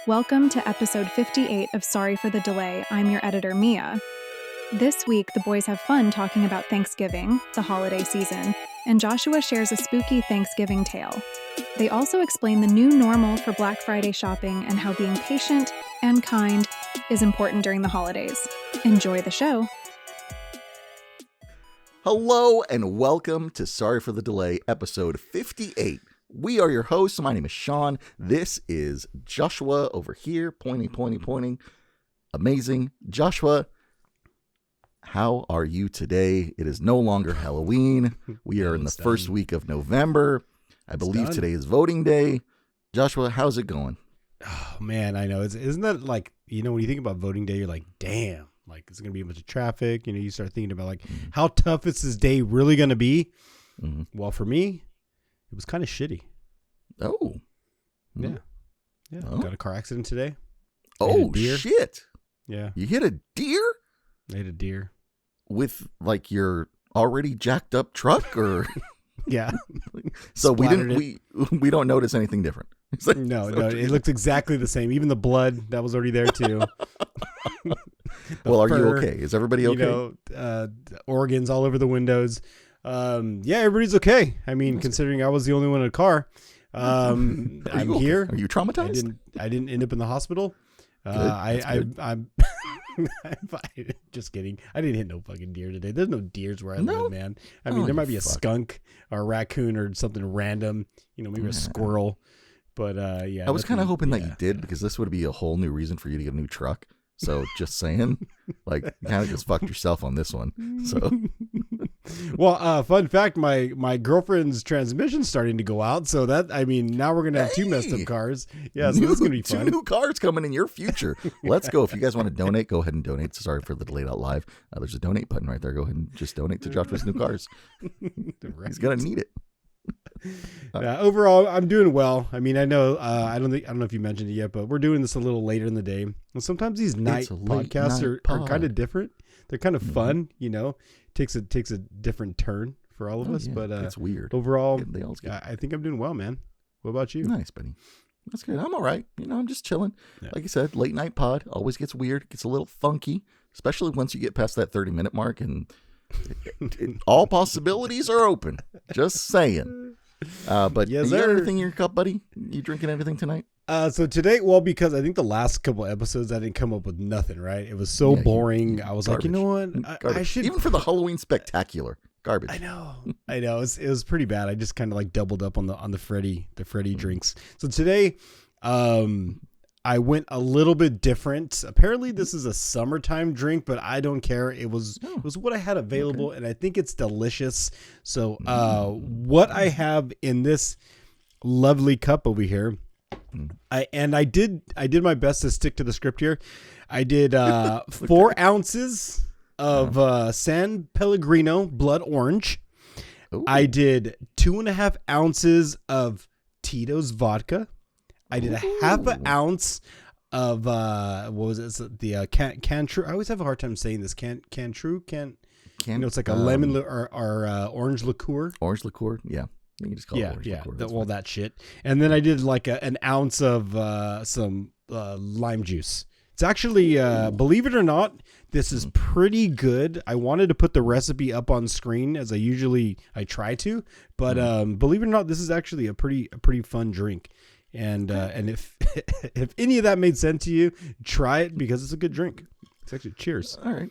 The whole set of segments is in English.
Welcome to episode 58 of Sorry for the Delay. I'm your editor, Mia. This week, the boys have fun talking about Thanksgiving, it's a holiday season, and Joshua shares a spooky Thanksgiving tale. They also explain the new normal for Black Friday shopping and how being patient and kind is important during the holidays. Enjoy the show. Hello and welcome to Sorry for the Delay, episode 58. We are your hosts. My name is Sean. This is Joshua over here, pointing. Amazing. Joshua, how are you today? It is no longer Halloween. We are in the first week of November. I believe today is voting day. Joshua, how's it going? Oh, man, I know. Isn't that like, when you think about voting day, you're like, damn, like, it's going to be a bunch of traffic. You start thinking about, like, how tough is this day really going to be? Mm-hmm. Well, for me, it was kind of shitty. Oh. Yeah. Oh. Got a car accident today. Oh, shit. Yeah. You hit a deer? I hit a deer. With, like, your already jacked up truck, or? Yeah. So we don't notice anything different. No, it looked exactly the same. Even the blood that was already there too. Well, are you okay? Is everybody okay? Organs all over the windows. Yeah, everybody's okay. I mean, considering I was the only one in a car. I'm here. Are you traumatized? I didn't end up in the hospital. I'm just kidding. I didn't hit no fucking deer today. There's no deers where I live, man. I mean, there might be a skunk or a raccoon or something random, maybe a squirrel. But yeah. I was kind of hoping that you did, because this would be a whole new reason for you to get a new truck. So just saying, like, you kind of just fucked yourself on this one. So, well, fun fact, my girlfriend's transmission's starting to go out. So now we're going to have two messed up cars. Yeah, so this is going to be fun. Two new cars coming in your future. Let's go. If you guys want to donate, go ahead and donate. Sorry for the delayed out live. There's a donate button right there. Go ahead and just donate to Joshua's new cars. He's going to need it. Overall, I'm doing well. I mean, I know, I don't know if you mentioned it yet, but we're doing this a little later in the day. And sometimes these night podcasts are kind of different. They're kind of fun, takes a different turn for all of us, but it's weird. Overall, I think I'm doing well, man. What about you? Nice, buddy. That's good. I'm all right. I'm just chilling. Yeah. Like I said, late night pod always gets weird. Gets a little funky, especially once you get past that 30-minute mark, and all possibilities are open. Just saying. But yes, you got anything in your cup, buddy? You drinking anything tonight? So today, because I think the last couple episodes I didn't come up with nothing, right? It was so boring. I was garbage. Like, you know what? I should, even for the Halloween spectacular, garbage. I know. It was pretty bad. I just kind of like doubled up on the Freddy drinks. So today, I went a little bit different. Apparently this is a summertime drink, but I don't care. It was what I had available, and I think it's delicious. So what I have in this lovely cup over here, I did my best to stick to the script here. I did 4 ounces of San Pellegrino blood orange. Ooh. I did 2.5 ounces of Tito's vodka. I did a half an ounce of what was it? The Cantru. I always have a hard time saying this. Cantru. It's like a lemon or orange liqueur. Orange liqueur. Yeah. You can just call it orange liqueur. That shit. And then I did like an ounce of some lime juice. It's actually, believe it or not, this is pretty good. I wanted to put the recipe up on screen as I try to, but believe it or not, this is actually a pretty fun drink. And if any of that made sense to you, try it, because it's a good drink. It's actually cheers. All right,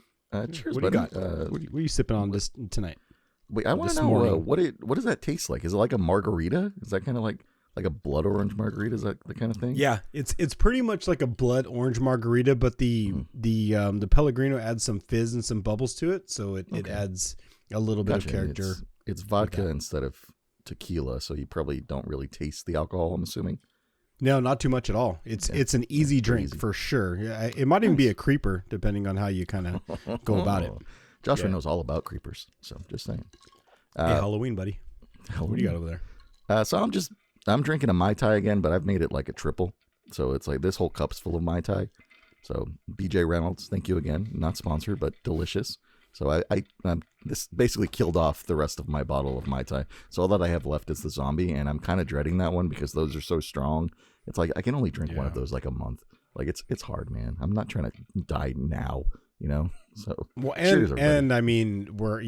cheers. What buddy. Do you got? What are you sipping on this tonight? Wait, I want to know what does that taste like? Is it like a margarita? Is that kind of like a blood orange margarita? Is that the kind of thing? Yeah, it's pretty much like a blood orange margarita, but the Pellegrino adds some fizz and some bubbles to it, so it adds a little bit of character. It's vodka instead of tequila, so you probably don't really taste the alcohol, I'm assuming. No, not too much at all. It's an easy drink for sure. Yeah, it might even be a creeper depending on how you kind of go about it. Joshua knows all about creepers, so just saying. Hey, Halloween, buddy. What do you got over there? So I'm drinking a Mai Tai again, but I've made it like a triple. So it's like this whole cup's full of Mai Tai. So BJ Reynolds, thank you again. Not sponsored, but delicious. So I'm this basically killed off the rest of my bottle of Mai Tai. So all that I have left is the zombie, and I'm kind of dreading that one because those are so strong. It's like I can only drink one of those like a month. Like it's hard, man. I'm not trying to die now, you know. So well, cheers, everybody. and I mean we're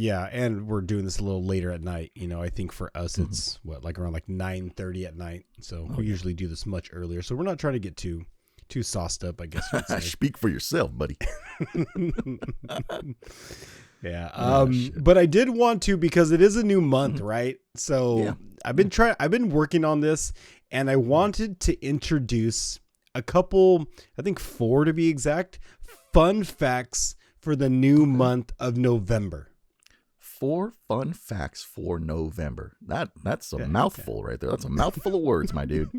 doing this a little later at night. You know, I think for us it's like around like 9:30 at night. So we usually do this much earlier. So we're not trying to get too sauced up, I guess. Speak for yourself, buddy. Yeah. But I did want to, because it is a new month, right? So I've been working on this, and I wanted to introduce a couple, I think 4 to be exact, fun facts for the new month of November. 4 fun facts for November. That's a mouthful right there. That's a mouthful of words, my dude.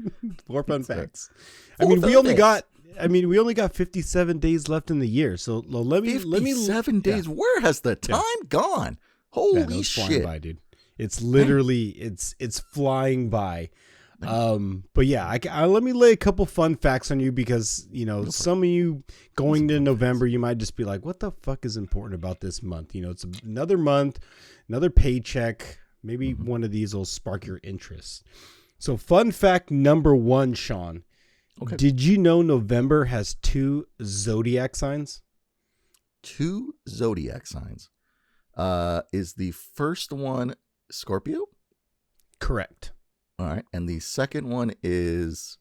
4 fun facts. We only got 57 days left in the year. So let me 57 days. Where has the time gone? Holy shit. Flying by, dude. It's literally it's flying by. But yeah, let me lay a couple fun facts on you, because you know some of you going to November, you might just be like, what the fuck is important about this month? You know, it's another month, another paycheck. Maybe one of these will spark your interest. So fun fact number 1, Sean. Okay. Did you know November has 2 zodiac signs? 2 zodiac signs. Is the first one Scorpio? Correct. All right. And the second one is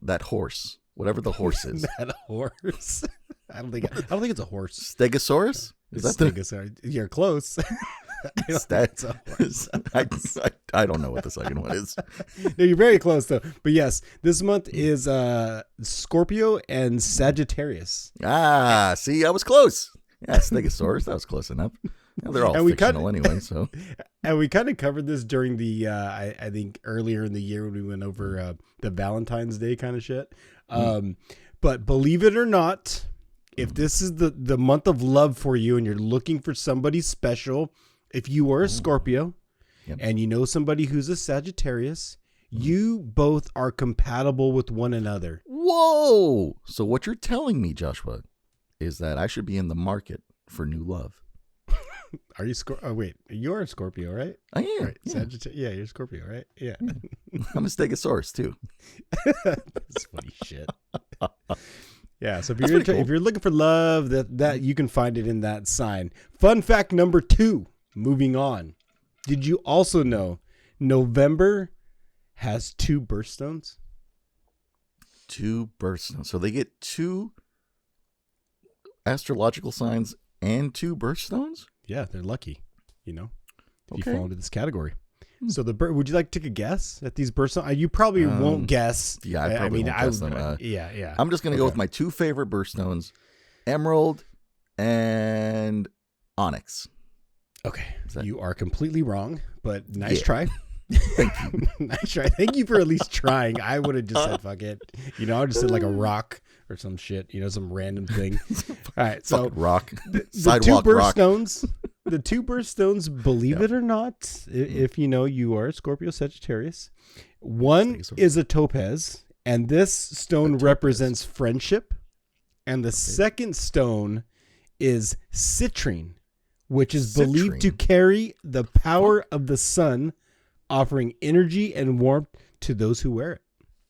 that horse. Whatever the horse is. That horse. I don't think it's a horse. Stegosaurus? Is that Stegosaurus? You're close. I don't know what the second one is. No, you're very close though. But yes, this month is Scorpio and Sagittarius. Ah, see, I was close. Yeah, Stegosaurus. That was close enough. Yeah, they're all fictional anyway. So, and we kind of covered this during the I think earlier in the year when we went over the Valentine's Day kind of shit. But believe it or not, if this is the month of love for you and you're looking for somebody special, if you are a Scorpio and you know somebody who's a Sagittarius, you both are compatible with one another. Whoa! So what you're telling me, Joshua, is that I should be in the market for new love. Are you Oh wait, you're a Scorpio, right? I am. Right. Yeah, you're a Scorpio, right? Yeah. I'm a Stegosaurus too. That's funny shit. Yeah, so if you're looking for love, that you can find it in that sign. Fun fact number 2. Moving on. Did you also know November has 2 birthstones? 2 birthstones. So they get 2 astrological signs and 2 birthstones? Yeah, they're lucky, you know, if you fall into this category. So would you like to take a guess at these birthstones? You probably won't guess. Yeah, I probably won't guess them. Yeah. I'm just going to go with my 2 favorite birthstones, Emerald and Onyx. Okay, you are completely wrong, but nice try. Thank you. Nice try. Thank you for at least trying. I would have just said, fuck it. You know, I would just said like a rock or some shit, you know, some random thing. All right, so rock. The 2 Sidewalk birthstones, the 2 birthstones, believe it or not, if you know you are a Scorpio Sagittarius, one is a topaz, and this stone represents friendship, and the second stone is citrine, which is believed to carry the power of the sun, offering energy and warmth to those who wear it.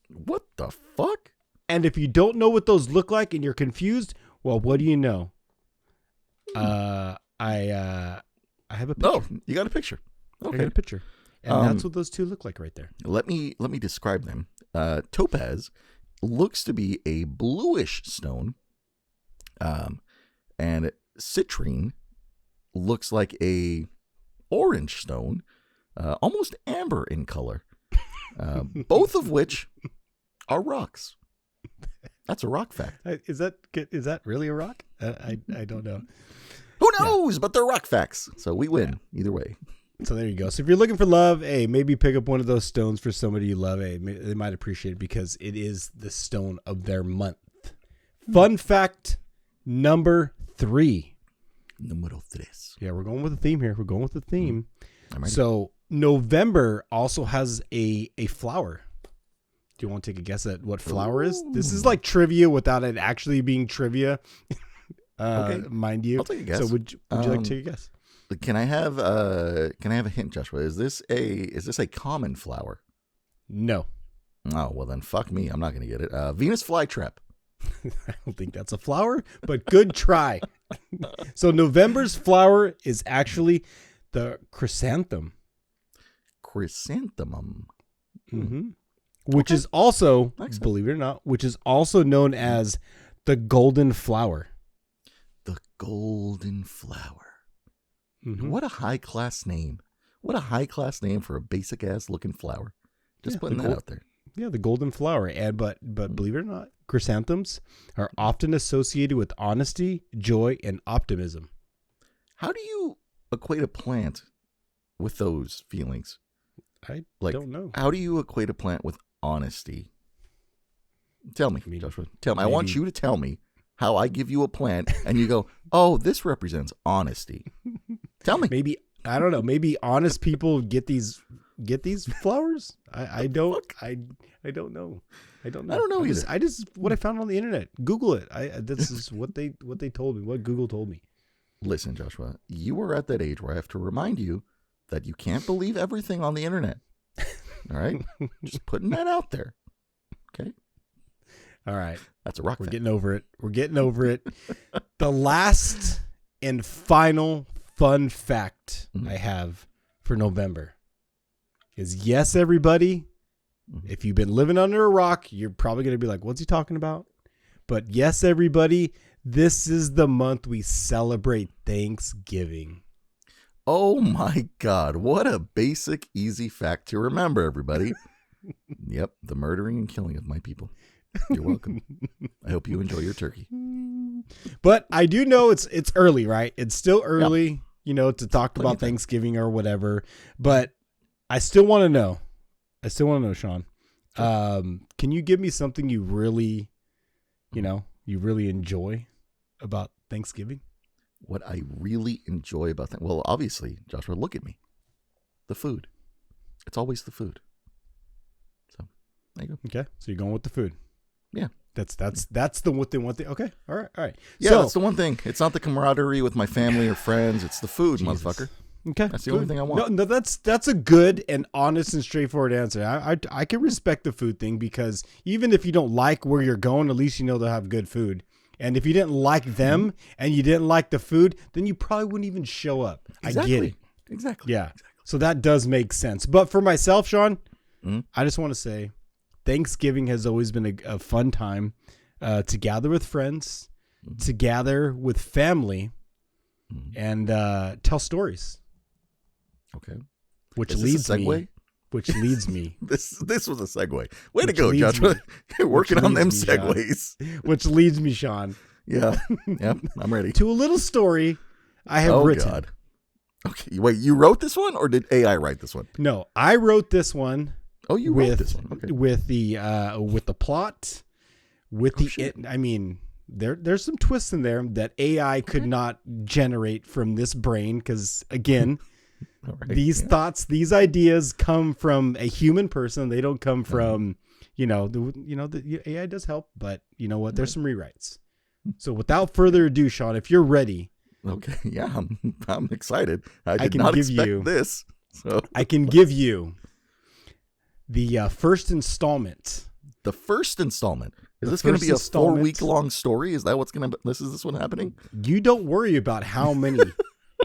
What the fuck? And if you don't know what those look like and you're confused, well, what do you know? I have a picture. Oh, you got a picture. Okay. I got a picture. And that's what those 2 look like right there. Let me describe them. Topaz looks to be a bluish stone. And citrine looks like a orange stone, almost amber in color. Both of which are rocks. That's a rock fact. Is that really a rock? I don't know. Who knows? Yeah. But they're rock facts. So we win either way. So there you go. So if you're looking for love, hey, maybe pick up one of those stones for somebody you love. Hey, they might appreciate it because it is the stone of their month. Fun fact number 3. Número 3. Yeah, we're going with a theme here. So November also has a flower. Do you want to take a guess at what flower is? This is like trivia without it actually being trivia. Okay. Mind you. I'll take a guess. So would you like to take a guess? Can I have a hint, Joshua? Is this a common flower? No. Oh, well then fuck me. I'm not going to get it. Venus flytrap. I don't think that's a flower, but good try. So November's flower is actually the chrysanthemum. Chrysanthemum. Mm-hmm. Which is also, Excellent. believe it or not, which is also known as the golden flower. The golden flower. Mm-hmm. What a high class name. What a high class name for a basic ass looking flower. Just Yeah, putting that out there. Yeah, the golden flower. And but believe it or not, chrysanthemums are often associated with honesty, joy, and optimism. How do you equate a plant with those feelings? I Like, don't know. How do you equate a plant with honesty? Tell me, Maybe- Joshua. Tell me. I want maybe- you to tell me how I give you a plant and you go, oh, this represents honesty. Tell me. Maybe I don't know. Maybe honest people get these flowers. I don't know. I don't know. I don't know either. I just what I found on the internet. Google it. This is what they told me. What Google told me. Listen, Joshua, you are at that age where I have to remind you that you can't believe everything on the internet. All right? Just putting that out there. Okay? All right. That's a rock We're thing. getting over it. We're getting over it. The last and final fun fact I have for November is yes, everybody. If you've been living under a rock, you're probably going to be like, what's he talking about? But yes, everybody, this is the month we celebrate Thanksgiving. Oh my God. What a basic, easy fact to remember, everybody. Yep. The murdering and killing of my people. You're welcome. I hope you enjoy your turkey. But I do know it's early, right? It's still early, to talk Plenty about of time. Thanksgiving or whatever. But I still want to know. Sean. Can you give me something you really enjoy about Thanksgiving? What I really enjoy about that, well, obviously, Joshua, look at me. The food. It's always the food. So, there you go. Okay, so you're going with the food. Yeah. That's the one thing. Okay, all right. Yeah, So, that's the one thing. It's not the camaraderie with my family or friends. It's the food, Jesus. motherfucker. Okay, That's the only thing I want. No, that's a good and honest and straightforward answer. I can respect the food thing because even if you don't like where you're going, at least you know they'll have good food. And if you didn't like them and you didn't like the food, then you probably wouldn't even show up. Exactly. I get it. Exactly. Yeah. So that does make sense. But for myself, Sean, Mhm. I just want to say Thanksgiving has always been a fun time to gather with friends, to gather with family, and tell stories. Okay. Which Is leads this a segue? me. Which leads me. This was a segue. Way to Which go, leads Joshua. me- You're working which on them leads me, Sean. segues. Which leads me, Sean, Yeah. Yep. I'm ready. to a little story I have written. God. Okay. Wait, you wrote this one or did AI write this one? No, I wrote this one. Oh, you wrote this one. Okay. With the plot, with Oh, the shit. I mean, there's some twists in there that AI could not generate from this brain because again, All right. these thoughts, these ideas come from a human person. They don't come from the AI does help, but you know what? There's some rewrites. So without further ado, Sean, if you're ready, Okay. Yeah, I'm excited. I did can not give expect you- this. So I can give you the first installment. the first installment. Is The this going to first be a installment. 4-week-long story? Is that what's going to? Is this what's happening? You don't worry about how many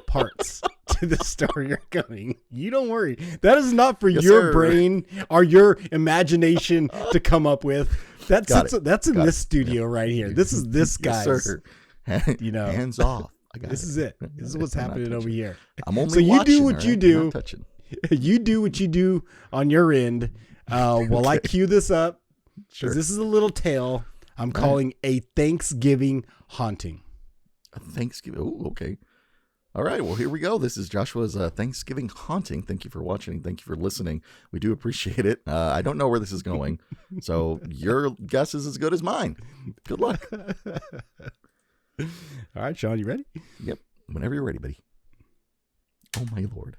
parts to the story are coming. You don't worry. That is not for Yes, your sir. brain or your imagination to come up with. That's Got it. that's in Got this it. studio right here. This is this Yes, guy's. sir. You know. Hands off. I got This is it. This is what's I'm not happening over touching. here. I'm only So you watching, do what all you right? do. Not touching. You do what you do on your end. While I cue this up, Sure. because this is a little tale I'm calling a Thanksgiving haunting. Thanksgiving. Oh, okay. All right. Well, here we go. This is Joshua's Thanksgiving haunting. Thank you for watching. Thank you for listening. We do appreciate it. I don't know where this is going, so your guess is as good as mine. Good luck. All right, Sean, you ready? Yep. Whenever you're ready, buddy. Oh my Lord.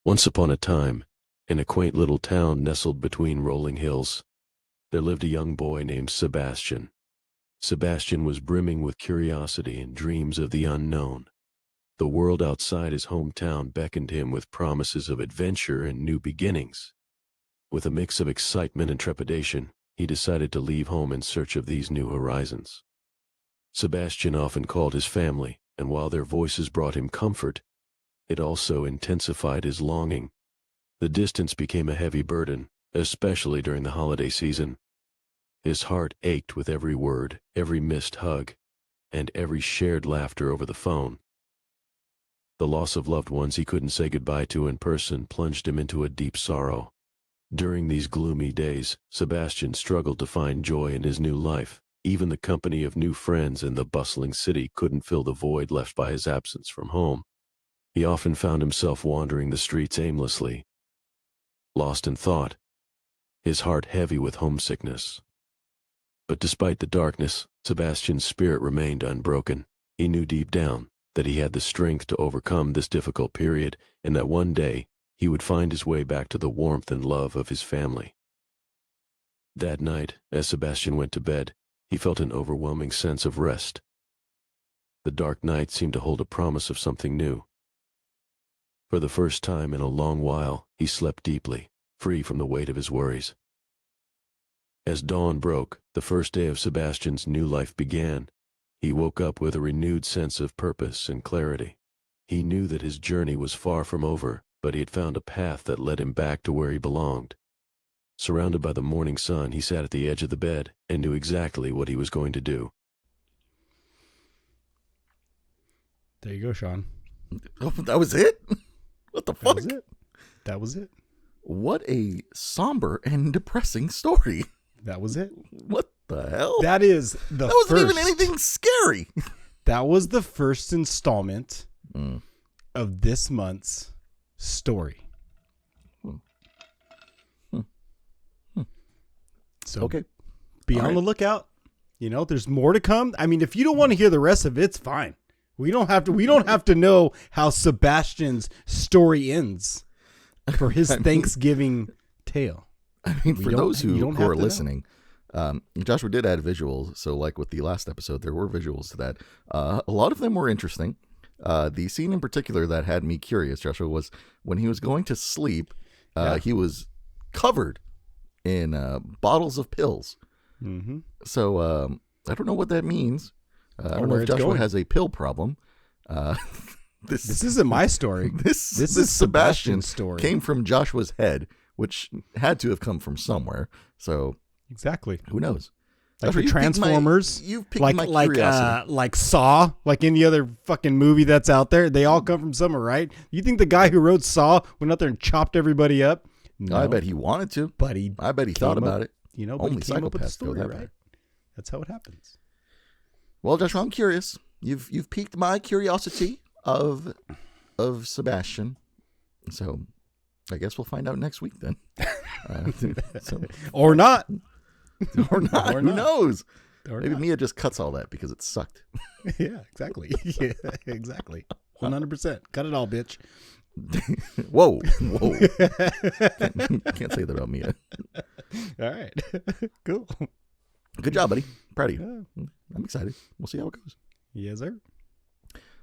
Once upon a time, in a quaint little town nestled between rolling hills, there lived a young boy named Sebastian. Sebastian was brimming with curiosity and dreams of the unknown. The world outside his hometown beckoned him with promises of adventure and new beginnings. With a mix of excitement and trepidation, he decided to leave home in search of these new horizons. Sebastian often called his family, and while their voices brought him comfort, it also intensified his longing. The distance became a heavy burden, especially during the holiday season. His heart ached with every word, every missed hug, and every shared laughter over the phone. The loss of loved ones he couldn't say goodbye to in person plunged him into a deep sorrow. During these gloomy days, Sebastian struggled to find joy in his new life. Even the company of new friends in the bustling city couldn't fill the void left by his absence from home. He often found himself wandering the streets aimlessly, lost in thought, his heart heavy with homesickness. But despite the darkness, Sebastian's spirit remained unbroken. He knew deep down that he had the strength to overcome this difficult period, and that one day he would find his way back to the warmth and love of his family. That night, as Sebastian went to bed, he felt an overwhelming sense of rest. The dark night seemed to hold a promise of something new. For the first time in a long while, he slept deeply, free from the weight of his worries. As dawn broke, the first day of Sebastian's new life began. He woke up with a renewed sense of purpose and clarity. He knew that his journey was far from over, but he had found a path that led him back to where he belonged. Surrounded by the morning sun, he sat at the edge of the bed and knew exactly what he was going to do. There you go, Sean. Oh, that was it? What the fuck? That was it. That was it. What a somber and depressing story. That was it. What the hell? That is the That wasn't even first- anything scary. That was the first installment of this month's story. So Okay. be All on right. the lookout. You know, there's more to come. I mean, if you don't want to hear the rest of it, it's fine. We don't have to know how Sebastian's story ends for his Thanksgiving tale. I mean, for those you who don't are have to know. listening, Joshua did add visuals. So, like with the last episode, there were visuals to that. A lot of them were interesting. The scene in particular that had me curious, Joshua, was when he was going to sleep. He was covered in bottles of pills. Mm-hmm. So I don't know what that means. I don't know where if it's Joshua going. has a pill problem. This isn't my story. This is Sebastian's story. came from Joshua's head, which had to have come from somewhere. So Exactly. who knows? Like Joshua, the Transformers, you've piqued my like curiosity. like Saw, like any other fucking movie that's out there. They all come from somewhere, right? You think the guy who wrote Saw went out there and chopped everybody up? No, I bet he wanted to. but he I bet he thought came about up- it. You know, Only but he came up with the psychopaths go story, that right? way. That's how it happens. Well, Joshua, I'm curious. You've piqued my curiosity of Sebastian. So I guess we'll find out next week then. So, Or not. or not. Or Who not. knows? Or Maybe not. Mia just cuts all that because it sucked. Yeah, exactly. Yeah, exactly. 100%. Cut it all, bitch. Whoa. Can't say that about Mia. All right. Cool. Good job, buddy. Proud of you. Yeah. I'm excited. We'll see how it goes. Yes, sir.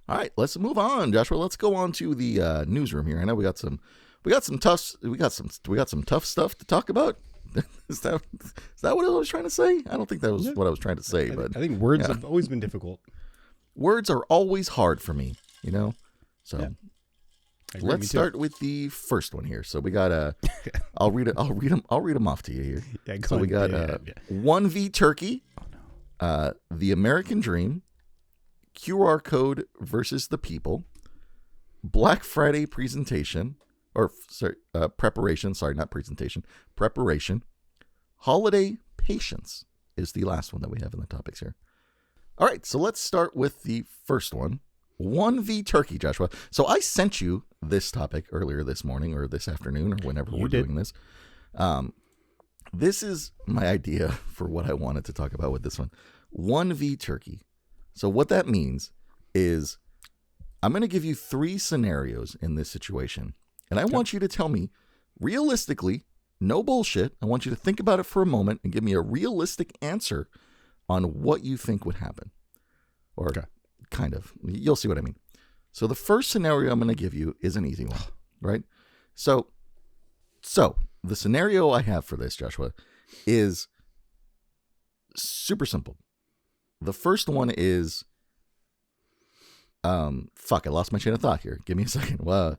All right, let's move on, Joshua. Let's go on to the newsroom here. I know we got some tough stuff to talk about. Is that what I was trying to say? I don't think that was what I was trying to say, but I think words yeah. have always been difficult. Words are always hard for me, you know. So Yeah. I agree, let's me too. start with the first one here. So we got I'll read them off to you here. Yeah, go So we on. got Yeah. 1V Turkey, Oh, no. The American Dream, QR Code versus the People, Black Friday presentation, preparation. Sorry, not presentation. Preparation. Holiday patience is the last one that we have in the topics here. All right, so let's start with the first one. 1V Turkey, Joshua. So I sent you this topic earlier this morning or this afternoon or whenever we're doing this. This is my idea for what I wanted to talk about with this one. 1V Turkey. So what that means is I'm going to give you 3 scenarios in this situation, And I want you to tell me realistically, no bullshit. I want you to think about it for a moment and give me a realistic answer on what you think would happen. Or kind of. You'll see what I mean. So the first scenario I'm going to give you is an easy one, right? So the scenario I have for this, Joshua, is super simple. The first one is, I lost my chain of thought here. Give me a second. Well,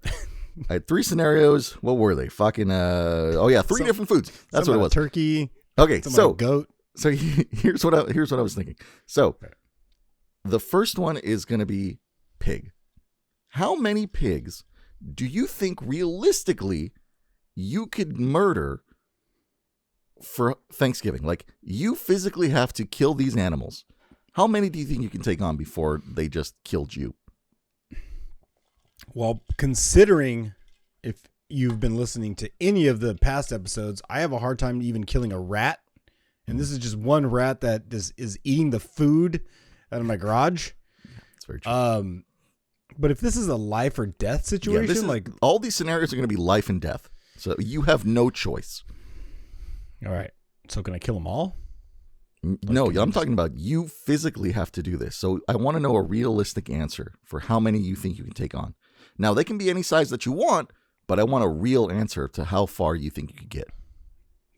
I had 3 scenarios. What were they? Three different foods. That's what it was. Turkey. Okay, so goat. So here's what I was thinking. So the first one is going to be pig. How many pigs do you think realistically you could murder for Thanksgiving? Like, you physically have to kill these animals. How many do you think you can take on before they just killed you? Well, considering if you've been listening to any of the past episodes, I have a hard time even killing a rat. And this is just one rat that is eating the food out of my garage. That's very true. But if this is a life or death situation, all these scenarios are going to be life and death. So you have no choice. All right. So can I kill them all? No, I'm talking about you physically have to do this. So I want to know a realistic answer for how many you think you can take on. Now, they can be any size that you want, but I want a real answer to how far you think you could get.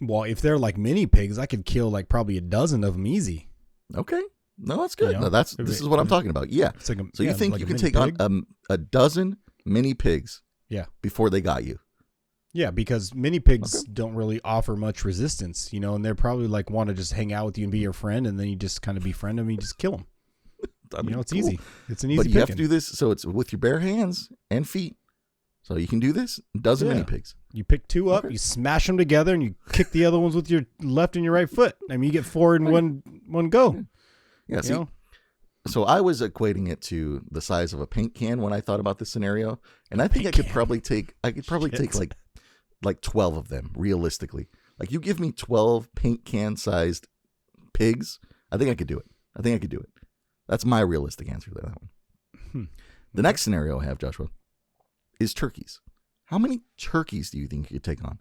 Well, if they're like mini pigs, I could kill like probably a dozen of them easy. Okay. No, that's good. You know? No, this is what I'm talking about. Yeah. Like you think like you a can mini take pig? on a dozen mini pigs before they got you? Yeah, because mini pigs don't really offer much resistance, and they're probably like want to just hang out with you and be your friend, and then you just kind of befriend them and you just kill them. I mean, it's cool. easy. It's an easy But you have to picking. do this, so it's with your bare hands and feet. So you can do this, a dozen mini pigs. You pick 2 up, you smash them together, and you kick the other ones with your left and your right foot. I mean, you get 4 in one go. Yeah, see, so I was equating it to the size of a paint can when I thought about this scenario, and I think I could probably take like 12 of them realistically. Like, you give me 12 paint can sized pigs, I think I could do it. That's my realistic answer to that one. The next scenario I have, Joshua, is turkeys. How many turkeys do you think you could take on?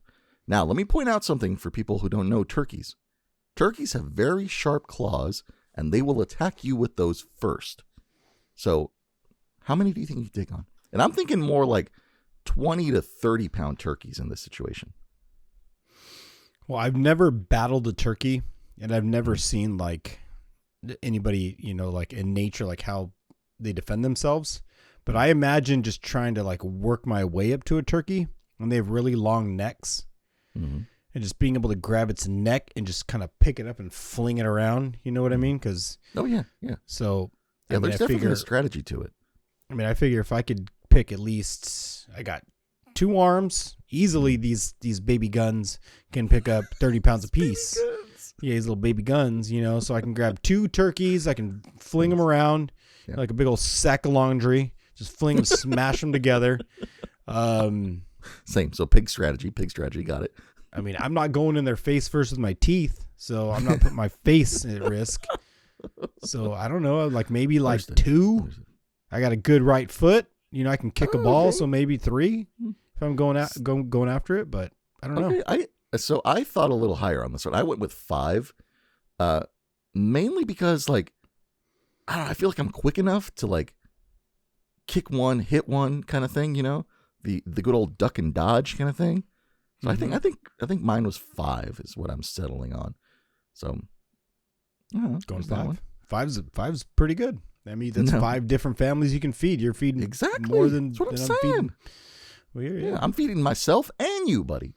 Now, let me point out something for people who don't know turkeys. Turkeys have very sharp claws, and they will attack you with those first. So, how many do you think you could take on? And I'm thinking more like 20 to 30 pound turkeys in this situation. Well, I've never battled a turkey, and I've never seen like anybody, like in nature, like how they defend themselves. But I imagine just trying to like work my way up to a turkey, and they have really long necks, and just being able to grab its neck and just kind of pick it up and fling it around. You know what I mean? Because yeah. So there's definitely a strategy to it. I mean, I figure if I could pick at least, I got 2 arms easily. These baby guns can pick up 30 pounds apiece. Yeah, these little baby guns, so I can grab 2 turkeys. I can fling them around like a big old sack of laundry. Just fling them, smash them together. Same. So pig strategy. Got it. I mean, I'm not going in their face first with my teeth, so I'm not putting my face at risk. So I don't know, like maybe like 2. I got a good right foot. I can kick a ball, so maybe 3 if I'm going after it. But I don't know. So I thought a little higher on this one. I went with 5, mainly because I feel like I'm quick enough to like kick one, hit one kind of thing. The good old duck and dodge kind of thing. So I think mine was 5 is what I'm settling on. So going 5. Five's pretty good. I mean, that's 5 different families you can feed. You're feeding more than that's what I'm than saying. feeding. Well, yeah, I'm feeding myself and you, buddy.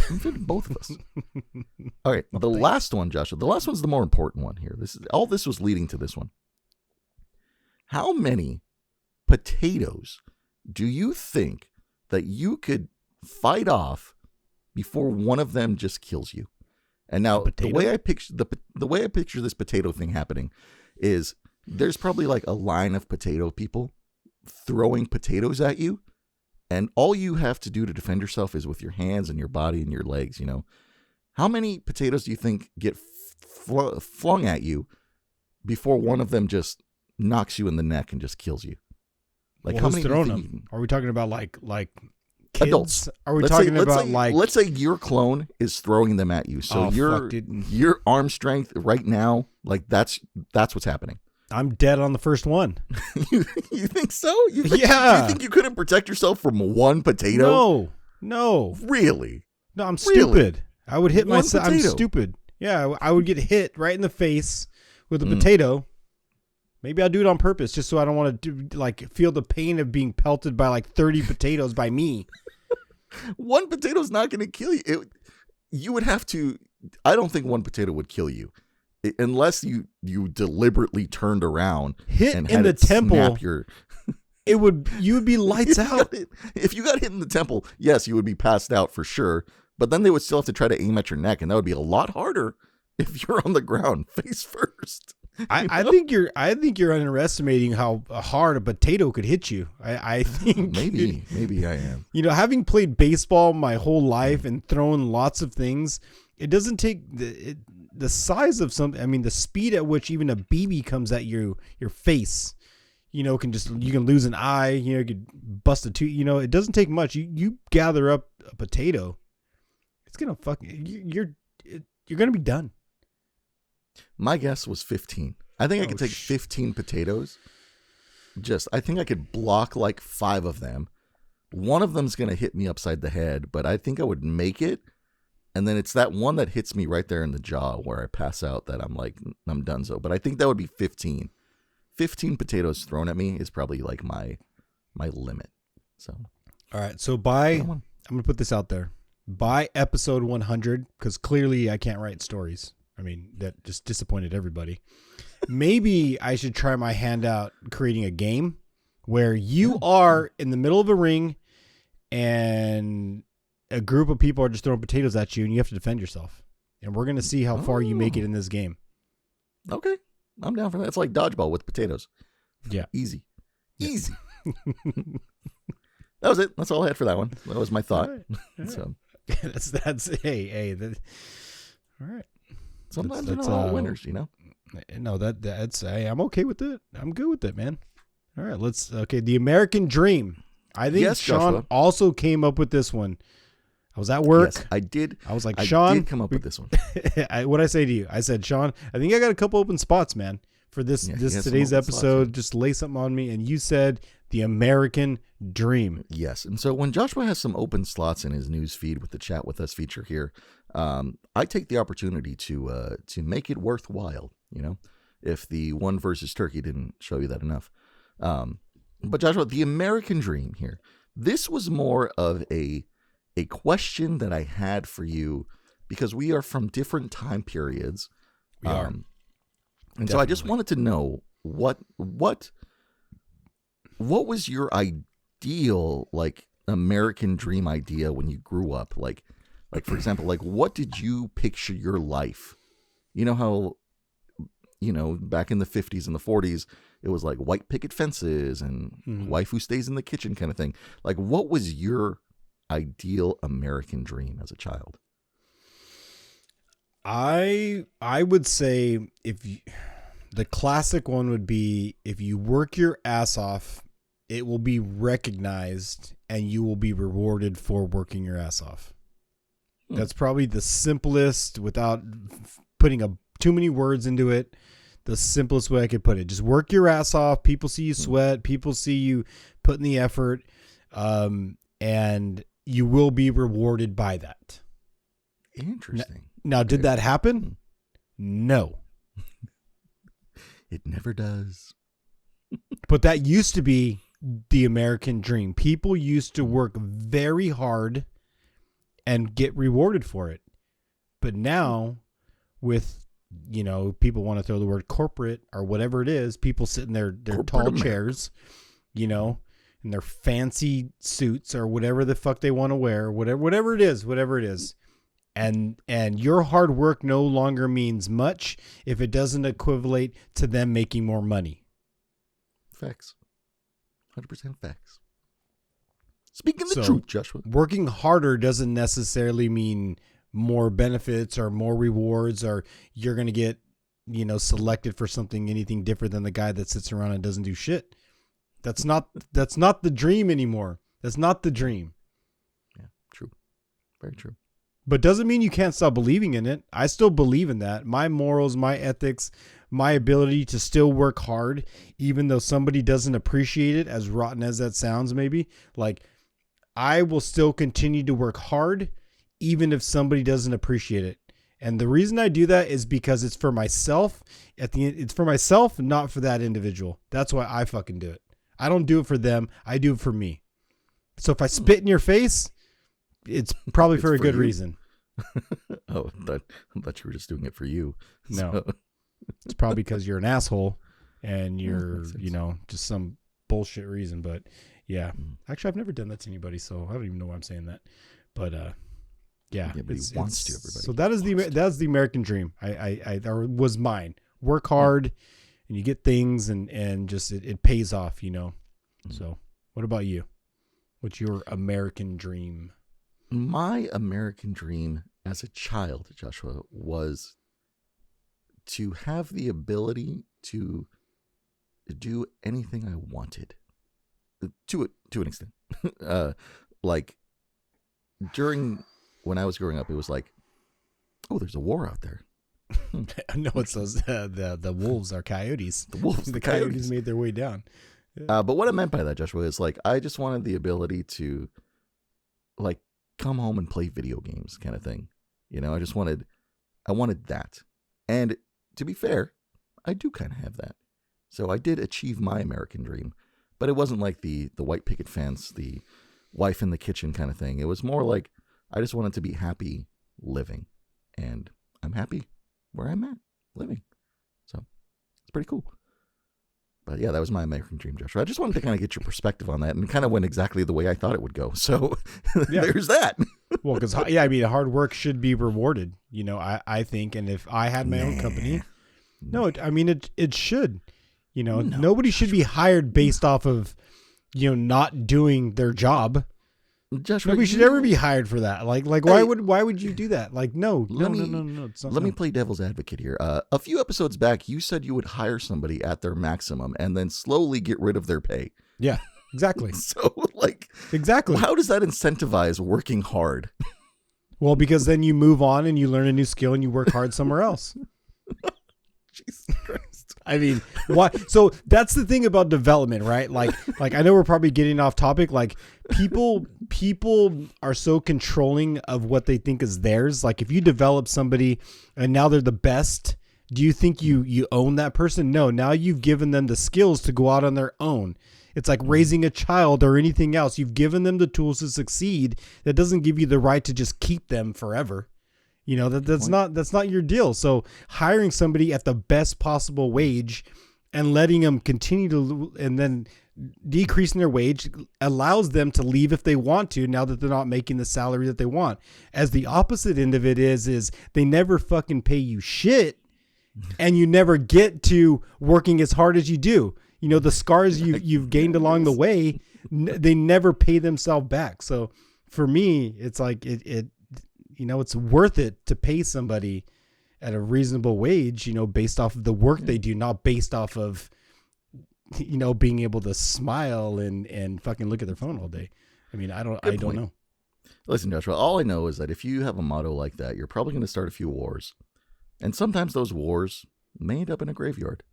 I'm feeding both of us. All right, the last one, Joshua. The last one's the more important one here. This was leading to this one. How many potatoes do you think that you could fight off before one of them just kills you? And now the way I picture this potato thing happening is there's probably like a line of potato people throwing potatoes at you, and all you have to do to defend yourself is with your hands and your body and your legs. How many potatoes do you think get flung at you before one of them just knocks you in the neck and just kills you? Like, well, how who's many throwing them? Are we talking about like kids? Adults. Are we Let's talking say, about like? let's say your clone is throwing them at you. So Oh, fuck, dude. your arm strength right now, like that's what's happening. I'm dead on the first one. you think so? You Yeah. think you couldn't protect yourself from one potato? No. Really? No, I'm Really? stupid. I would hit One myself. I'm potato? stupid. Yeah, I would get hit right in the face with a potato. Maybe I'll do it on purpose just so I don't want to feel the pain of being pelted by like 30 potatoes by me. One potato's not going to kill you. You would have to. I don't think one potato would kill you, unless you deliberately turned around Hit and in had the it snap temple. your. You would be lights out. If you got hit in the temple, yes, you would be passed out for sure. But then they would still have to try to aim at your neck, and that would be a lot harder if you're on the ground face first. I think you're underestimating how hard a potato could hit you. I think maybe I am. Having played baseball my whole life and thrown lots of things, it doesn't take the size of something. I mean, the speed at which even a BB comes at your face, you can lose an eye, you could bust a tooth. It doesn't take much. You gather up a potato, it's gonna you're gonna be done. My guess was 15. I think I could take 15 potatoes. I think I could block like 5 of them. One of them's going to hit me upside the head, but I think I would make it. And then it's that one that hits me right there in the jaw where I pass out that I'm donezo. But I think that would be 15. 15 potatoes thrown at me is probably like my limit. So, all right. So I'm going to put this out there. By episode 100, because clearly I can't write stories. I mean, that just disappointed everybody. Maybe I should try my hand out creating a game where you are in the middle of a ring and a group of people are just throwing potatoes at you and you have to defend yourself. And we're going to see how far you make it in this game. Okay. I'm down for that. It's like dodgeball with potatoes. Yeah. Easy. Easy. That was it. That's all I had for that one. That was my thought. All right. So all right. Sometimes they're not all winners, No, that's I'm okay with it. I'm good with it, man. All right, the American Dream. I think Yes, Sean Joshua. also came up with this one. I was at work. Yes, I did. I was like, I Sean, did come up with this one. What'd I say to you? I said, Sean, I think I got a couple open spots, man, for this today's episode. Just lay something on me. And you said the American Dream. Yes. And so when Joshua has some open slots in his news feed with the Chat With Us feature here, I take the opportunity to make it worthwhile, if the one versus turkey didn't show you that enough. But Joshua, the American Dream here, this was more of a question that I had for you because we are from different time periods. We are. And Definitely. so I just wanted to know what was your ideal American dream idea when you grew up? Like for example, what did you picture your life? You know how back in the 50s and the 40s, it was like white picket fences and wife who stays in the kitchen kind of thing. Like, what was your ideal American dream as a child? I would say the classic one would be if you work your ass off, it will be recognized and you will be rewarded for working your ass off. That's probably the simplest, without putting too many words into it, the simplest way I could put it. Just work your ass off. People see you sweat. People see you put in the effort, and you will be rewarded by that. Interesting. Now, did that happen? No. It never does. But that used to be the American dream. People used to work very hard and get rewarded for it. But now, with, people want to throw the word corporate or whatever it is, people sit in their tall America. chairs, in their fancy suits or whatever the fuck they want to wear, whatever it is. And your hard work no longer means much if it doesn't equivalent to them making more money. Facts. 100% facts. Speaking the truth, Joshua. Working harder doesn't necessarily mean more benefits or more rewards, or you're going to get, selected for anything different than the guy that sits around and doesn't do shit. That's not the dream anymore. That's not the dream. Very true. But doesn't mean you can't stop believing in it. I still believe in that. My morals, my ethics, my ability to still work hard, even though somebody doesn't appreciate it, as rotten as that sounds, maybe. Like, I will still continue to work hard, even if somebody doesn't appreciate it. And the reason I do that is because it's for myself. At the end, it's for myself, not for that individual. That's why I fucking do it. I don't do it for them. I do it for me. So if I spit in your face, it's probably for a good reason. Oh, I thought you were just doing it for you. No, So, it's probably because you're an asshole and you're, makes sense. you know, just some bullshit reason. But yeah, Mm. actually, I've never done that to anybody, so I don't even know why I'm saying that. But yeah, but he wants to, everybody. So that's the American dream. Or was mine. Work hard, and you get things, and just it pays off, you know. So, what about you? What's your American dream? My American dream as a child, Joshua, was to have the ability to do anything I wanted. To an extent. Like, during when I was growing up, it was like, oh, there's a war out there. No, it's those the wolves are coyotes. The wolves, The coyotes made their way down. But what I meant by that, Joshua, is like, I just wanted the ability to, like, come home and play video games kind of thing. You know, I wanted that. And to be fair, I do kind of have that. So I did achieve my American dream, but it wasn't like the white picket fence, the wife in the kitchen kind of thing. It was more like, I just wanted to be happy living, and I'm happy where I'm at living. So it's pretty cool. But yeah, that was my American dream, Joshua. I just wanted to kind of get your perspective on that, and it kind of went exactly the way I thought it would go. So Yeah. there's that. Well, because hard work should be rewarded. You know, I think, and if I had my own company, it should. You know, No. nobody should be hired based off of, you know, not doing their job. Joshua, Nobody should ever be hired for that. Like why would you do that? Like, no. Let me It's not, Let me play devil's advocate here. A few episodes back, you said you would hire somebody at their maximum and then slowly get rid of their pay. Yeah, exactly. So, like, Exactly. how does that incentivize working hard? Well, because then you move on and you learn a new skill and you work hard somewhere else. Jesus Christ. I mean, why? So that's the thing about development, right? Like I know we're probably getting off topic. Like people are so controlling of what they think is theirs. Like if you develop somebody and now they're the best, do you think you own that person? No. Now you've given them the skills to go out on their own. It's like raising a child or anything else. You've given them the tools to succeed. That doesn't give you the right to just keep them forever. You know, that's not your deal. So hiring somebody at the best possible wage and letting them continue to, and then decreasing their wage allows them to leave if they want to, now that they're not making the salary that they want. As the opposite end of it is they never fucking pay you shit and you never get to working as hard as you do. You know, the scars you've gained along the way, they never pay themselves back. So for me, it's like you know, it's worth it to pay somebody at a reasonable wage, you know, based off of the work they do, not based off of, you know, being able to smile and fucking look at their phone all day. I mean, I don't know. Listen, Joshua, all I know is that if you have a motto like that, you're probably going to start a few wars. And sometimes those wars may end up in a graveyard.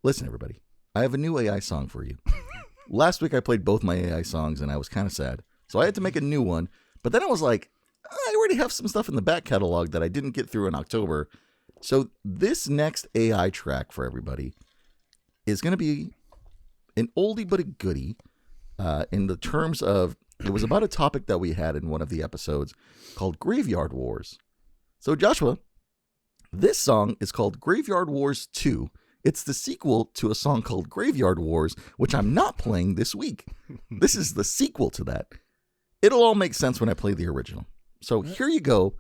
Listen, everybody, I have a new AI song for you. Last week I played both my AI songs and I was kind of sad. So I had to make a new one. But then I was like, I already have some stuff in the back catalog that I didn't get through in October. So this next AI track for everybody is going to be an oldie but a goodie in the terms of, it was about a topic that we had in one of the episodes called Graveyard Wars. So Joshua, this song is called Graveyard Wars 2. It's the sequel to a song called Graveyard Wars, which I'm not playing this week. This is the sequel to that. It'll all make sense when I play the original. So here you go.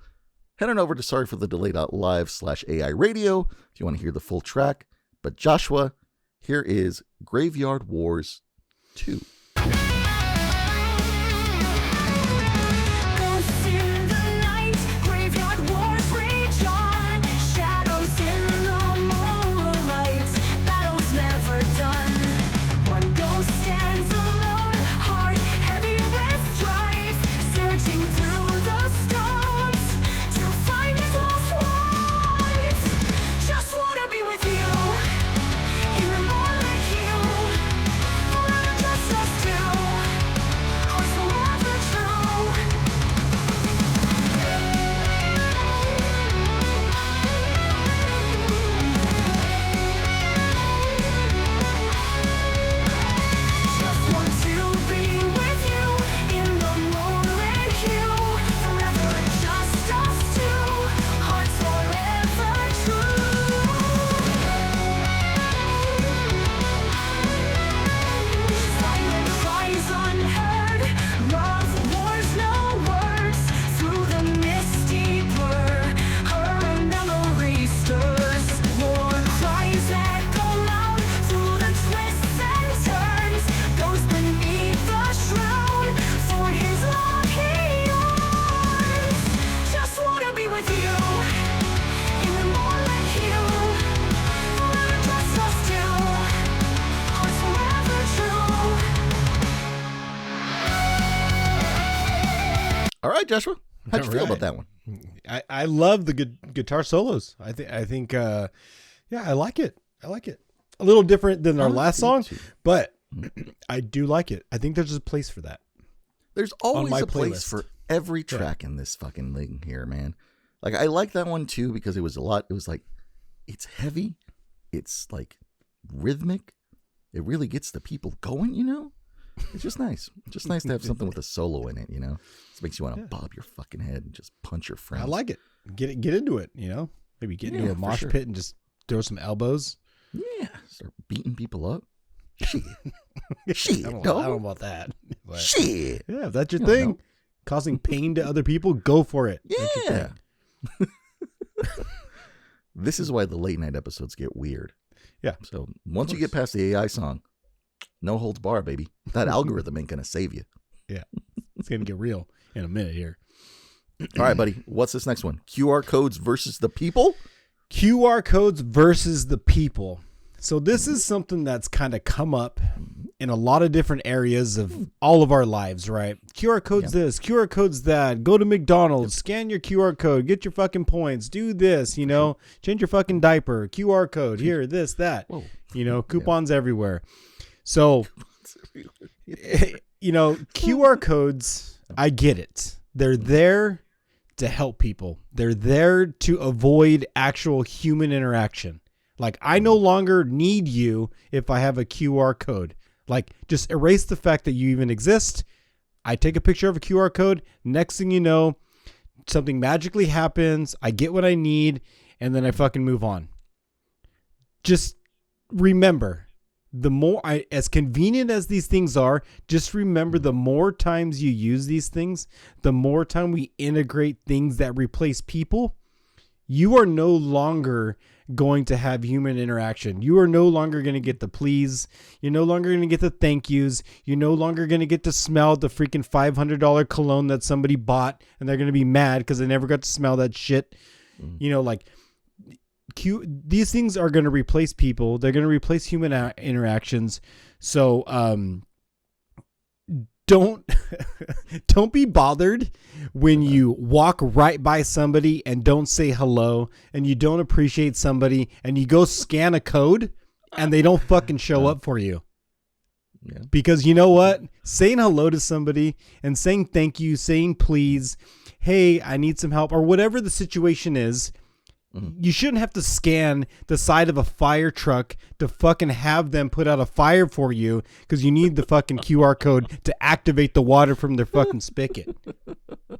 Head on over to sorryforthedelay.live/AI radio if you want to hear the full track. But Joshua, here is Graveyard Wars 2. Stands alone, heart heavy with strife, searching through the right, Joshua. How'd you feel about Right. that one? I love the guitar solos. I think yeah, I like it. I like it. A little different than our last song, but I do like it. I think there's a place for that. There's on always my a place playlist. for every track in this fucking thing here, man. Like, I like that one too because it was like, it's heavy. It's like rhythmic. It really gets the people going, you know? It's just nice. Just nice to have something with a solo in it, you know? It makes you want to bob your fucking head and just punch your friends. I like it. Get into it, you know? Maybe get into a for mosh sure. pit and just throw some elbows. Yeah. Start beating people up. Shit. I Shit, don't dog. know about that. But Shit. yeah, if that's your You don't thing, know. causing pain to other people, go for it. That's your Yeah. thing. This is why the late night episodes get weird. Yeah. So once you get past the AI song, no holds bar, baby. That algorithm ain't gonna save you. Yeah. It's going to get real in a minute here. All right, buddy. What's this next one? QR codes versus the people? QR codes versus the people. So this is something that's kind of come up in a lot of different areas of all of our lives, right? QR codes this, QR codes that. Go to McDonald's, scan your QR code, get your fucking points, do this, you know, change your fucking diaper, QR code, here, this, that. Whoa. You know, coupons everywhere. So, you know, QR codes, I get it. They're there to help people. They're there to avoid actual human interaction. Like, I no longer need you if I have a QR code. Like, just erase the fact that you even exist. I take a picture of a QR code. Next thing you know, something magically happens. I get what I need, and then I fucking move on. Just remember, as convenient as these things are, just remember the more times you use these things, the more time we integrate things that replace people, you are no longer going to have human interaction. You are no longer going to get the please. You're no longer going to get the thank yous. You're no longer going to get to smell the freaking $500 cologne that somebody bought, and they're going to be mad because they never got to smell that shit. You know, like, these things are going to replace people. They're going to replace human interactions. So, don't be bothered when you walk right by somebody and don't say hello, and you don't appreciate somebody, and you go scan a code and they don't fucking show up for you. Yeah. Because you know what? Saying hello to somebody and saying thank you, saying please, hey, I need some help, or whatever the situation is, you shouldn't have to scan the side of a fire truck to fucking have them put out a fire for you because you need the fucking QR code to activate the water from their fucking spigot.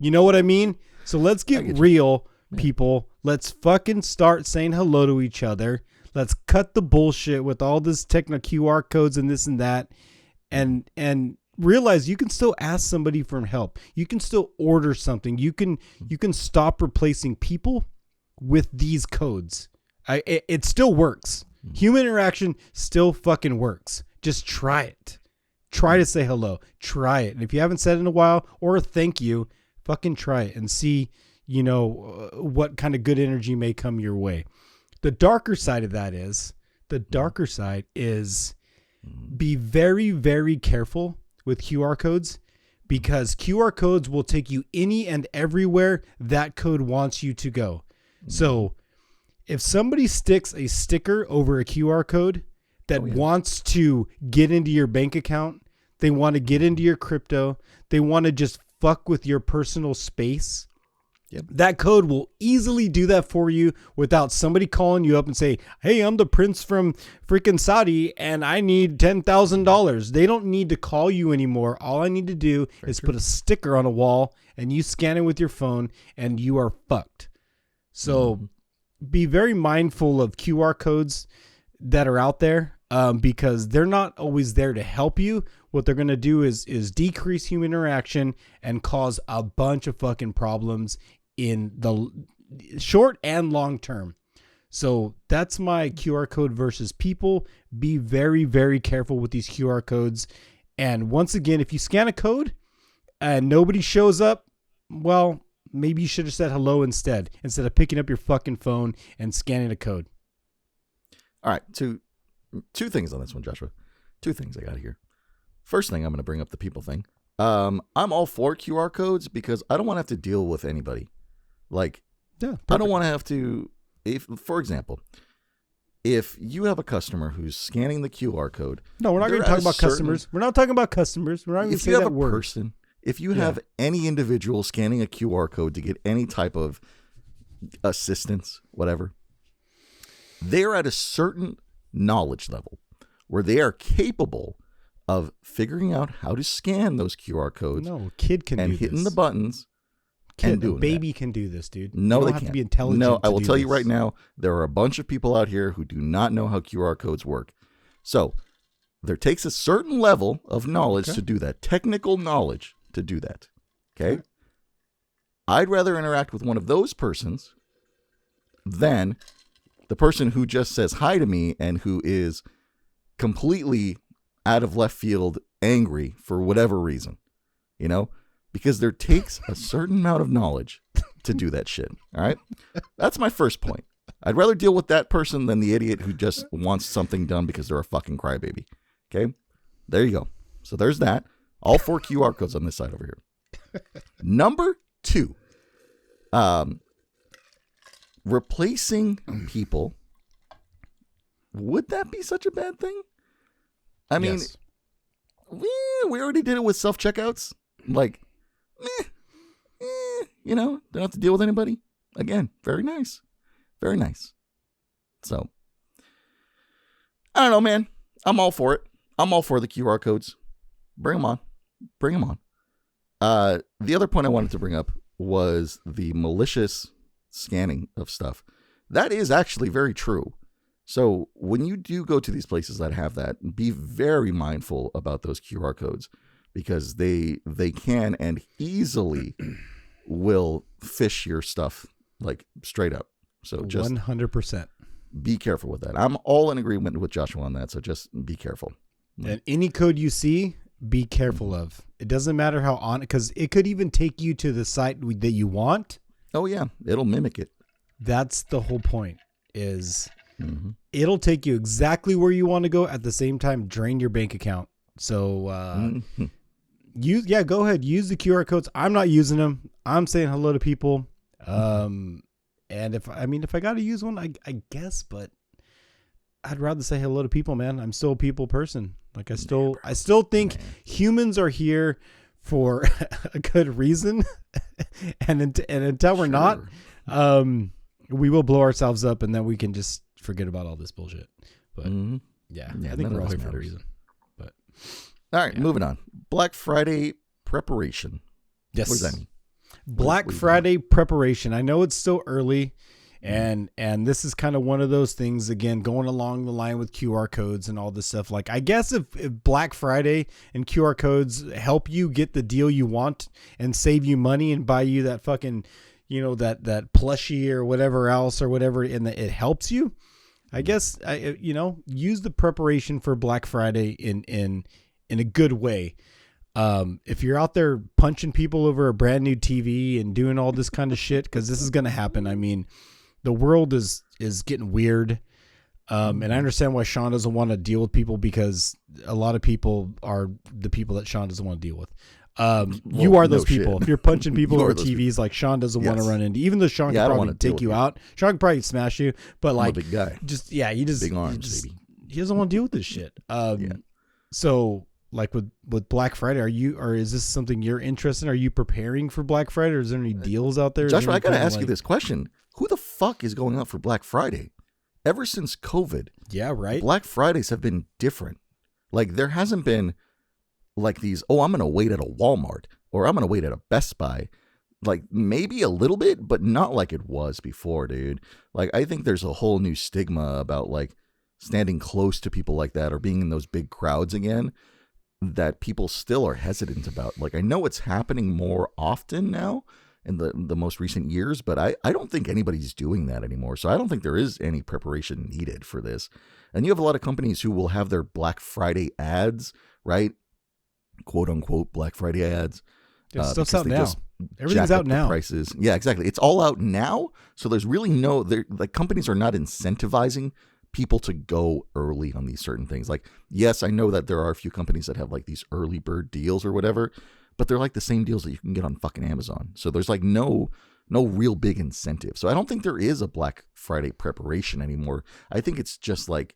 You know what I mean? So let's get real, people. Let's fucking start saying hello to each other. Let's cut the bullshit with all this techno QR codes and this and that, and realize you can still ask somebody for help. You can still order something. You can stop replacing people with these codes. It still works. Human interaction still fucking works. Just try it. Try to say hello. Try it. And if you haven't said it in a while, or a thank you, fucking try it and see, you know, what kind of good energy may come your way. The darker side of that is, be very, very careful with QR codes, because QR codes will take you any and everywhere that code wants you to go. So if somebody sticks a sticker over a QR code that wants to get into your bank account, they want to get into your crypto, they want to just fuck with your personal space, that code will easily do that for you without somebody calling you up and say, hey, I'm the prince from freaking Saudi and I need $10,000. They don't need to call you anymore. All I need to do is put a sticker on a wall and you scan it with your phone and you are fucked. So be very mindful of QR codes that are out there, because they're not always there to help you. What they're going to do is decrease human interaction and cause a bunch of fucking problems in the short and long term. So that's my QR code versus people. Be very, very careful with these QR codes. And once again, if you scan a code and nobody shows up, well, maybe you should have said hello instead of picking up your fucking phone and scanning a code. All right, two things on this one, Joshua. Two things I got here. First thing, I'm going to bring up the people thing. I'm all for QR codes because I don't want to have to deal with anybody. Like, Yeah, I don't want to have to, for example, if you have a customer who's scanning the QR code. No, we're not going to talk about customers. We're not talking about customers. We're not going to say that word. Person, if you have any individual scanning a QR code to get any type of assistance, whatever, they're at a certain knowledge level where they are capable of figuring out how to scan those QR codes. No, kid can and do hitting this. the buttons. Kid, a baby can do this, dude. No, you they don't have can't. to be intelligent. No, I will tell you this. right now, there are a bunch of people out here who do not know how QR codes work. So there takes a certain level of knowledge to do that, technical knowledge to do that. Okay? I'd rather interact with one of those persons than the person who just says hi to me and who is completely out of left field angry for whatever reason. You know? Because there takes a certain amount of knowledge to do that shit. All right? That's my first point. I'd rather deal with that person than the idiot who just wants something done because they're a fucking crybaby. Okay? There you go. So there's that. All 4 QR codes on this side over here. Number 2. Replacing people. Would that be such a bad thing? I mean, Yes. we already did it with self-checkouts. Like, you know, don't have to deal with anybody. Again, very nice. Very nice. So, I don't know, man. I'm all for it. I'm all for the QR codes. Bring them on. Bring them on. The other point I wanted to bring up was the malicious scanning of stuff. That is actually very true. So when you do go to these places that have that, be very mindful about those QR codes because they can and easily will fish your stuff like straight up. So just 100%. be careful with that. I'm all in agreement with Joshua on that. So just be careful. And any code you see, be careful of. It doesn't matter how on, because it could even take you to the site that you want. Oh yeah, it'll mimic it. That's the whole point. Is it'll take you exactly where you want to go at the same time drain your bank account. So go ahead, use the QR codes. I'm not using them. I'm saying hello to people. And if I got to use one, I guess, but I'd rather say hello to people, man. I'm still a people person. Like I still think humans are here for a good reason. and until we're not, we will blow ourselves up and then we can just forget about all this bullshit. But I think we're all here for a reason. But all right, moving on. Black Friday preparation. Yes. What does that mean? Black Friday preparation. I know it's still early, and this is kind of one of those things, again, going along the line with QR codes and all this stuff. Like, I guess if Black Friday and QR codes help you get the deal you want and save you money and buy you that fucking, that plushie or whatever else or whatever, and it helps you, I guess, use the preparation for Black Friday in a good way. If you're out there punching people over a brand new TV and doing all this kind of shit, because this is going to happen. I mean, the world is getting weird. And I understand why Sean doesn't want to deal with people, because a lot of people are the people that Sean doesn't want to deal with. You are those people. If you're punching people over TVs, like Sean doesn't want to run into, even though Sean can probably take you out. Sean can probably smash you, but like, I'm a big guy. Big arms, baby. He doesn't want to deal with this shit. So like with Black Friday, is this something you're interested in? Are you preparing for Black Friday, or is there any deals out there? Joshua, I got to ask you this question. Who the fuck is going out for Black Friday? Ever since COVID. Yeah, right. Black Fridays have been different. Like, there hasn't been like these, I'm going to wait at a Walmart or I'm going to wait at a Best Buy. Like, maybe a little bit, but not like it was before, dude. Like, I think there's a whole new stigma about like standing close to people like that or being in those big crowds again that people still are hesitant about. Like, I know it's happening more often now in the most recent years, but I don't think anybody's doing that anymore. So I don't think there is any preparation needed for this. And you have a lot of companies who will have their Black Friday ads, right? Quote unquote Black Friday ads. Stuff's out now. Everything's out now. Prices. Yeah, exactly. It's all out now. So there's really like companies are not incentivizing people to go early on these certain things. Like, yes, I know that there are a few companies that have like these early bird deals or whatever, but they're like the same deals that you can get on fucking Amazon. So there's like no real big incentive. So I don't think there is a Black Friday preparation anymore. I think it's just like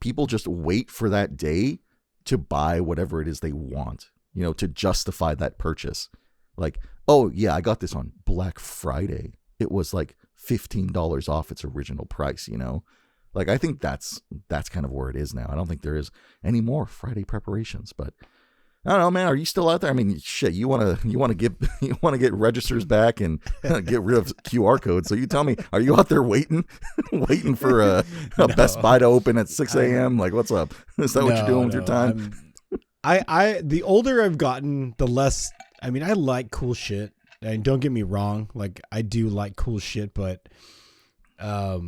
people just wait for that day to buy whatever it is they want, to justify that purchase. Like, oh yeah, I got this on Black Friday. It was like $15 off its original price, Like, I think that's kind of where it is now. I don't think there is any more Friday preparations, but I don't know, man. Are you still out there? I mean, shit. You want to get registers back and get rid of QR codes. So you tell me, are you out there waiting for a Best Buy to open at 6 a.m.? Like, what's up? Is that what you're doing with your time? The older I've gotten, the less. I mean, I like cool shit, and don't get me wrong. Like, I do like cool shit, but I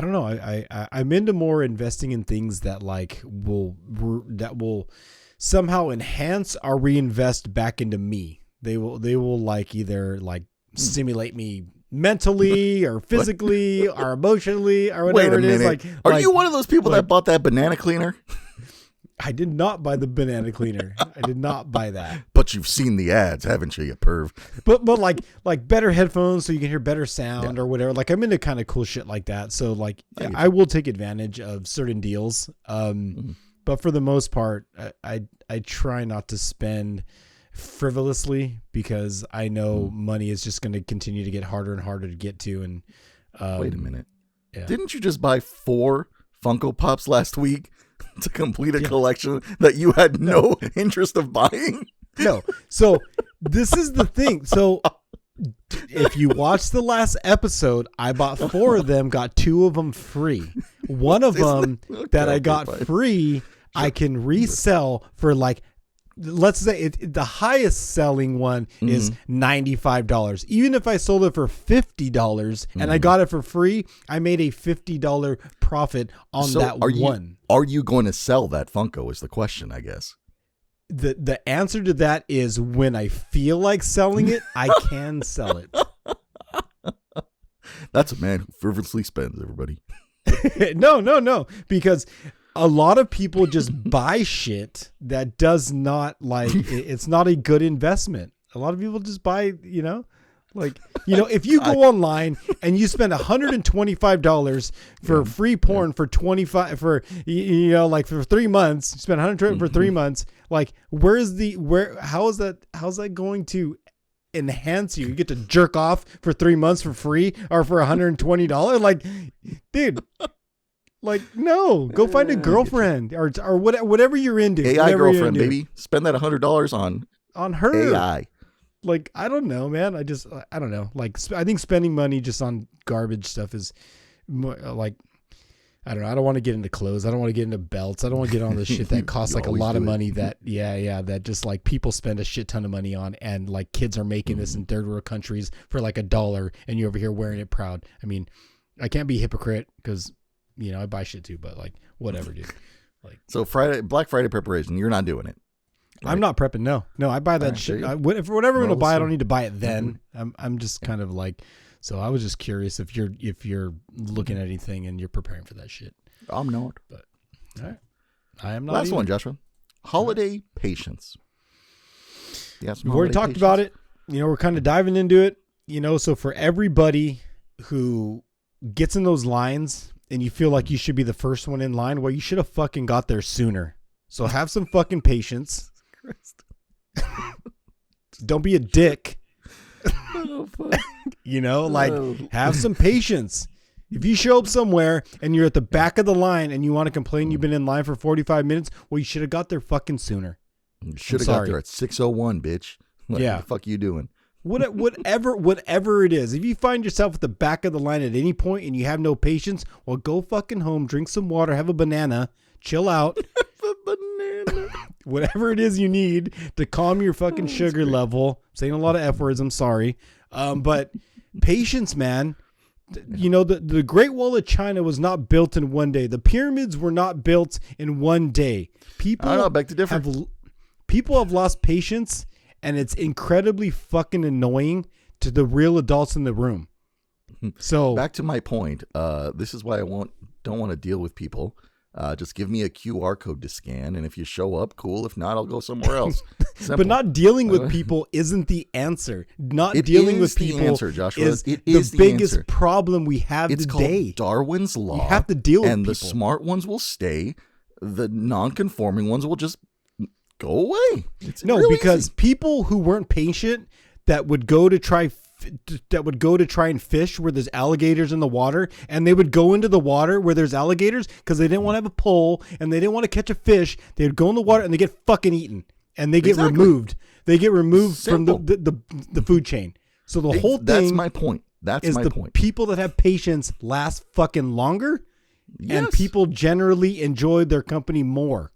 don't know. I'm into more investing in things that will somehow enhance or reinvest back into me. They will like either like stimulate me mentally or physically or emotionally or whatever Wait a minute. it is. Are you one of those people that bought that banana cleaner? I did not buy the banana cleaner. I did not buy that. But you've seen the ads, haven't you, you perv? But like better headphones so you can hear better sound or whatever. Like, I'm into kind of cool shit like that. So like I will take advantage of certain deals. But for the most part, I try not to spend frivolously because I know money is just going to continue to get harder and harder to get to. And wait a minute. Yeah. Didn't you just buy 4 Funko Pops last week to complete a collection that you had no interest of buying? No. So this is the thing. So if you watch the last episode, I bought 4 of them, got 2 of them free. One of them that I got free, I can resell for like, let's say the highest selling one is $95. Even if I sold it for $50 and I got it for free, I made a $50 profit on that one. Are you going to sell that Funko is the question, I guess. The answer to that is when I feel like selling it, I can sell it. That's a man who frivolously spends, everybody. No. Because a lot of people just buy shit that does not it's not a good investment. A lot of people just buy, if you go online and you spend $125 for free porn for 25 for for 3 months, you spend $120 for 3 months, like how's that going to enhance you? You get to jerk off for 3 months for free or for $120? Like, dude, like, no, go find a girlfriend or whatever you're into. AI girlfriend, baby. Spend that $100 on her. AI. Like, I don't know, man. I don't know. Like, I think spending money just on garbage stuff is more, like, I don't know. I don't want to get into clothes. I don't want to get into belts. I don't want to get on the shit that costs like a lot of money that just like people spend a shit ton of money on, and like kids are making this in third world countries for like $1 and you're over here wearing it proud. I mean, I can't be a hypocrite because I buy shit too, but like, whatever, dude. Like, so Black Friday preparation, you're not doing it. Right? I'm not prepping. No, I buy that shit. Whatever I'm going to buy, I don't need to buy it then. I'm just kind of like, so I was just curious if you're looking at anything and you're preparing for that shit. I'm not. But all right, I am not. Last one, Joshua. Holiday patience. We've already talked about it. We're kind of diving into it. So for everybody who gets in those lines and you feel like you should be the first one in line, well, you should have fucking got there sooner. So have some fucking patience. Don't be a dick. Oh, fuck. Have some patience. If you show up somewhere and you're at the back of the line and you want to complain you've been in line for 45 minutes, well, you should have got there fucking sooner. You should have got there at 6:01, bitch. What the fuck you doing? Whatever it is, if you find yourself at the back of the line at any point and you have no patience, well, go fucking home, drink some water, have a banana, chill out. A banana. Whatever it is you need to calm your fucking sugar level. I'm saying a lot of F words, I'm sorry. But patience, man. The Great Wall of China was not built in one day. The pyramids were not built in one day. People have lost patience. And it's incredibly fucking annoying to the real adults in the room. So back to my point. This is why I don't want to deal with people Just give me a QR code to scan, and if you show up, cool. If not, I'll go somewhere else. But not dealing with people isn't the answer. Not It dealing is with the people answer, Joshua. is It the is the biggest answer. problem we have It's today. called Darwin's Law. You have to deal with and people. the smart ones will stay. The non-conforming ones will just go away. It's real because easy. people who weren't patient that would go to try and fish where there's alligators in the water, and they would go into the water where there's alligators because they didn't want to have a pole and they didn't want to catch a fish. They would go in the water and they get fucking eaten, and they get removed. They get removed from the food chain. So the whole thing. That's my point. That's my point. People that have patience last fucking longer, Yes. and people generally enjoy their company more.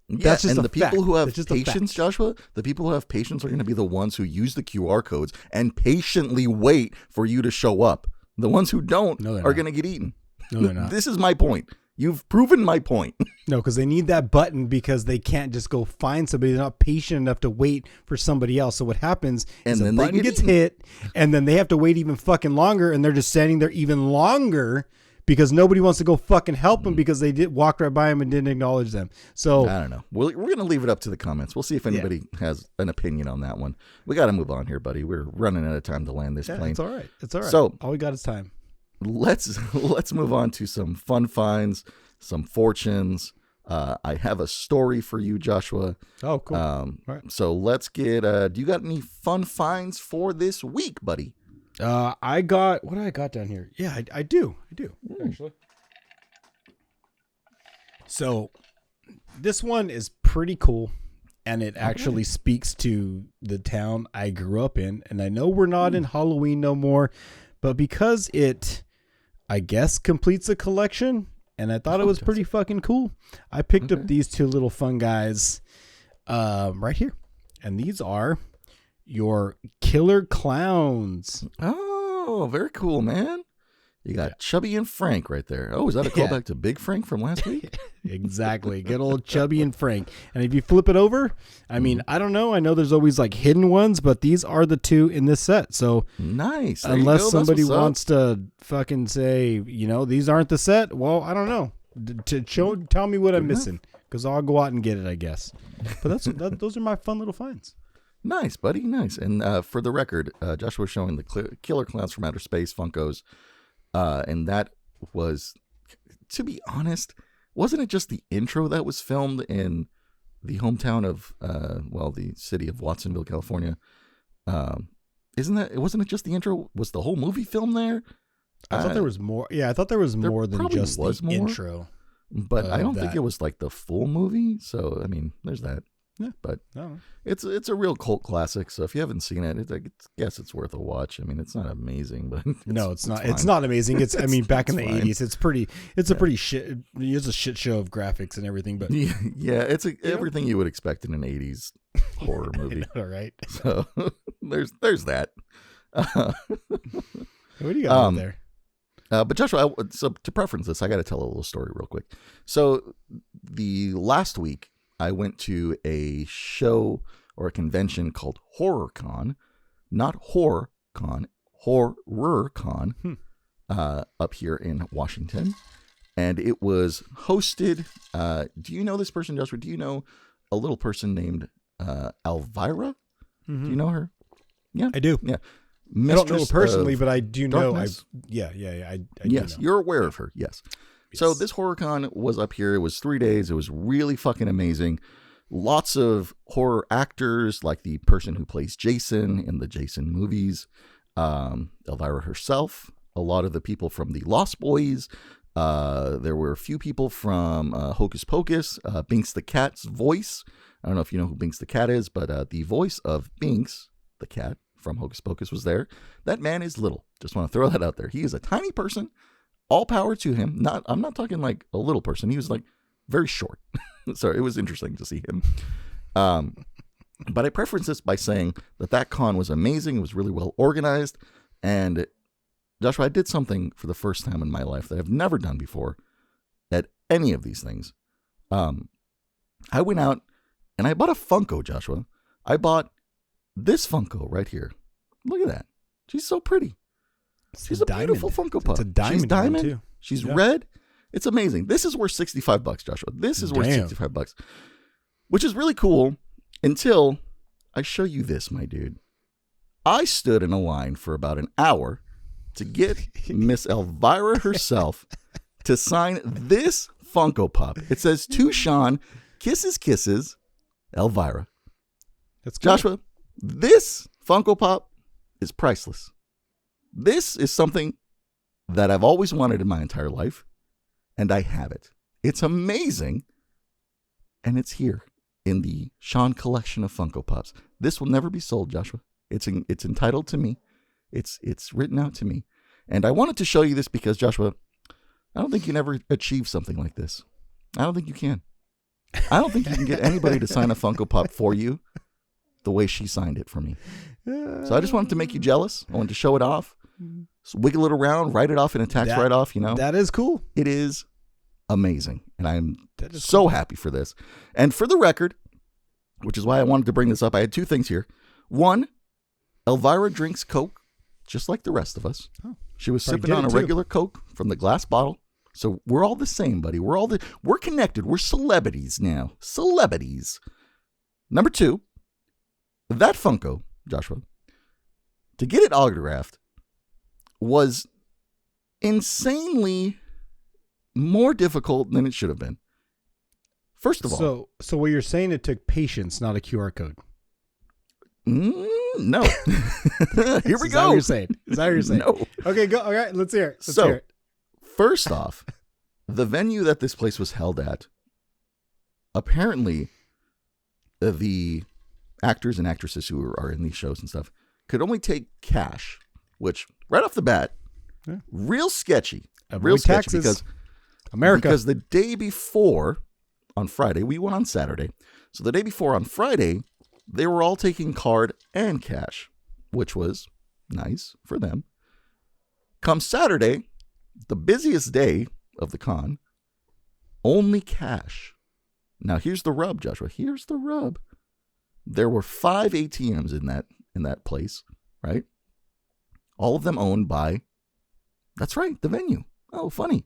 Yeah, That's just and a the people fact. who have That's just a patience, fact. Joshua, the people who have patience are going to be the ones who use the QR codes and patiently wait for you to show up. The ones who don't No, they're are not. going to get eaten. No, they're not. This is my point. You've proven my point. No, because they need that button because they can't just go find somebody. They're not patient enough to wait for somebody else. So what happens And is then the they button get gets eaten. hit, and then they have to wait even fucking longer, and they're just standing there even longer because nobody wants to go fucking help them because they did walk right by them and didn't acknowledge them. So I don't know. We're going to leave it up to the comments. We'll see if anybody has an opinion on that one. We got to move on here, buddy. We're running out of time to land this plane. it's all right. It's all right. So- all we got is time. Let's move on to some fun finds, some fortunes. I have a story for you, Joshua. Oh, cool. Right. So let's get. Do you got any fun finds for this week, buddy? I got what do I got down here? Yeah, I do actually. So this one is pretty cool, and it actually speaks to the town I grew up in. And I know we're not in Halloween no more, but because it, I guess, completes a collection, and I thought it was pretty fucking cool, I picked up these two little fun guys right here, and these are your killer clowns. Oh, very cool, man. You got Chubby and Frank right there. Oh, is that a callback to Big Frank from last week? Exactly. Good old Chubby and Frank. And if you flip it over, I mean, I don't know. I know there's always like hidden ones, but these are the two in this set. So Nice. There you unless go. That's somebody what's up. wants to fucking say, these aren't the set, well, I don't know. Tell me what I'm missing, because I'll go out and get it, I guess. But those are my fun little finds. Nice, buddy. Nice. And for the record, Joshua was showing the Killer Clowns from Outer Space Funkos. And that was, to be honest, wasn't it just the intro that was filmed in the hometown of, the city of Watsonville, California? Wasn't it just the intro? Was the whole movie filmed there? I thought there was more. Yeah, I thought there was more than probably just was the more. intro. But I don't think that. it was like the full movie. So, I mean, there's that. Yeah. But No. it's a real cult classic. So if you haven't seen it, I guess it's worth a watch. I mean, it's not amazing, but No, it's not. fine. It's not amazing. It's. I mean, back in the it's fine. '80s, it's pretty. It's a pretty shit. It's a shit show of graphics and everything. But Yeah, it's everything you would expect in an 80s horror movie. all right. So there's that. What do you got over there? But Joshua, so to preference this, I got to tell a little story real quick. So the last week, I went to a show or a convention called HorrorCon, not HorrorCon, HorrorCon, up here in Washington. And it was hosted. Do you know this person, Joshua? Do you know a little person named Elvira? Do you know her? Yeah, I do. Yeah. I don't know her Mistress personally, of but I do know. Darkness? I Yes, do know. you're aware of her. Yes. So Yes. this HorrorCon was up here. It was 3 days. It was really fucking amazing. Lots of horror actors, like the person who plays Jason in the Jason movies, Elvira herself, a lot of the people from the Lost Boys. There were a few people from Hocus Pocus, Binks the Cat's voice. I don't know if you know who Binks the Cat is, but the voice of Binks the Cat from Hocus Pocus was there. That man is little. Just want to throw that out there. He is a tiny person. All power to him. I'm not talking like a little person. He was like very short. So it was interesting to see him. But I preference this by saying that con was amazing. It was really well organized. And Joshua, I did something for the first time in my life that I've never done before at any of these things. I went out and I bought a Funko, Joshua. I bought this Funko right here. Look at that. She's so pretty. She's a beautiful Funko Pop. It's a diamond. She's diamond. One too. She's Yeah. red. It's amazing. This is worth $65, Joshua. This is worth Damn. $65, which is really cool until I show you this, my dude. I stood in a line for about an hour to get Miss Elvira herself to sign this Funko Pop. It says, "To Sean, kisses, kisses, Elvira." That's cool. Joshua, this Funko Pop is priceless. This is something that I've always wanted in my entire life, and I have it. It's amazing, and it's here in the Sean collection of Funko Pops. This will never be sold, Joshua. It's entitled to me. It's written out to me. And I wanted to show you this because, Joshua, I don't think you can ever achieve something like this. I don't think you can. I don't think you can get anybody to sign a Funko Pop for you the way she signed it for me. So I just wanted to make you jealous. I wanted to show it off. So wiggle it around, write it off in a tax write-off, you know. That is cool. It is amazing. And I'm so happy for this. And for the record, which is why I wanted to bring this up, I had two things here. One, Elvira drinks Coke just like the rest of us. Oh, she was sipping on a regular Coke from the glass bottle. So we're all the same, buddy. We're connected. We're celebrities now. Celebrities. Number two, that Funko, Joshua, to get it autographed was insanely more difficult than it should have been. First of all. So what you're saying, it took patience, not a QR code. No. Here we go. Is that what you're saying? Is that what you're saying? No. Okay, go. All right, let's hear it. Let's hear it. First off, the venue that this place was held at, apparently the actors and actresses who are in these shows and stuff could only take cash, which right off the bat, real sketchy. Real sketchy taxes. because America. Because the day before, on Friday, we went on Saturday. So the day before on Friday, they were all taking card and cash, which was nice for them. Come Saturday, the busiest day of the con, only cash. Now here's the rub, Joshua. Here's the rub. There were 5 ATMs in that place, right? All of them owned by, that's right, the venue. Oh, funny.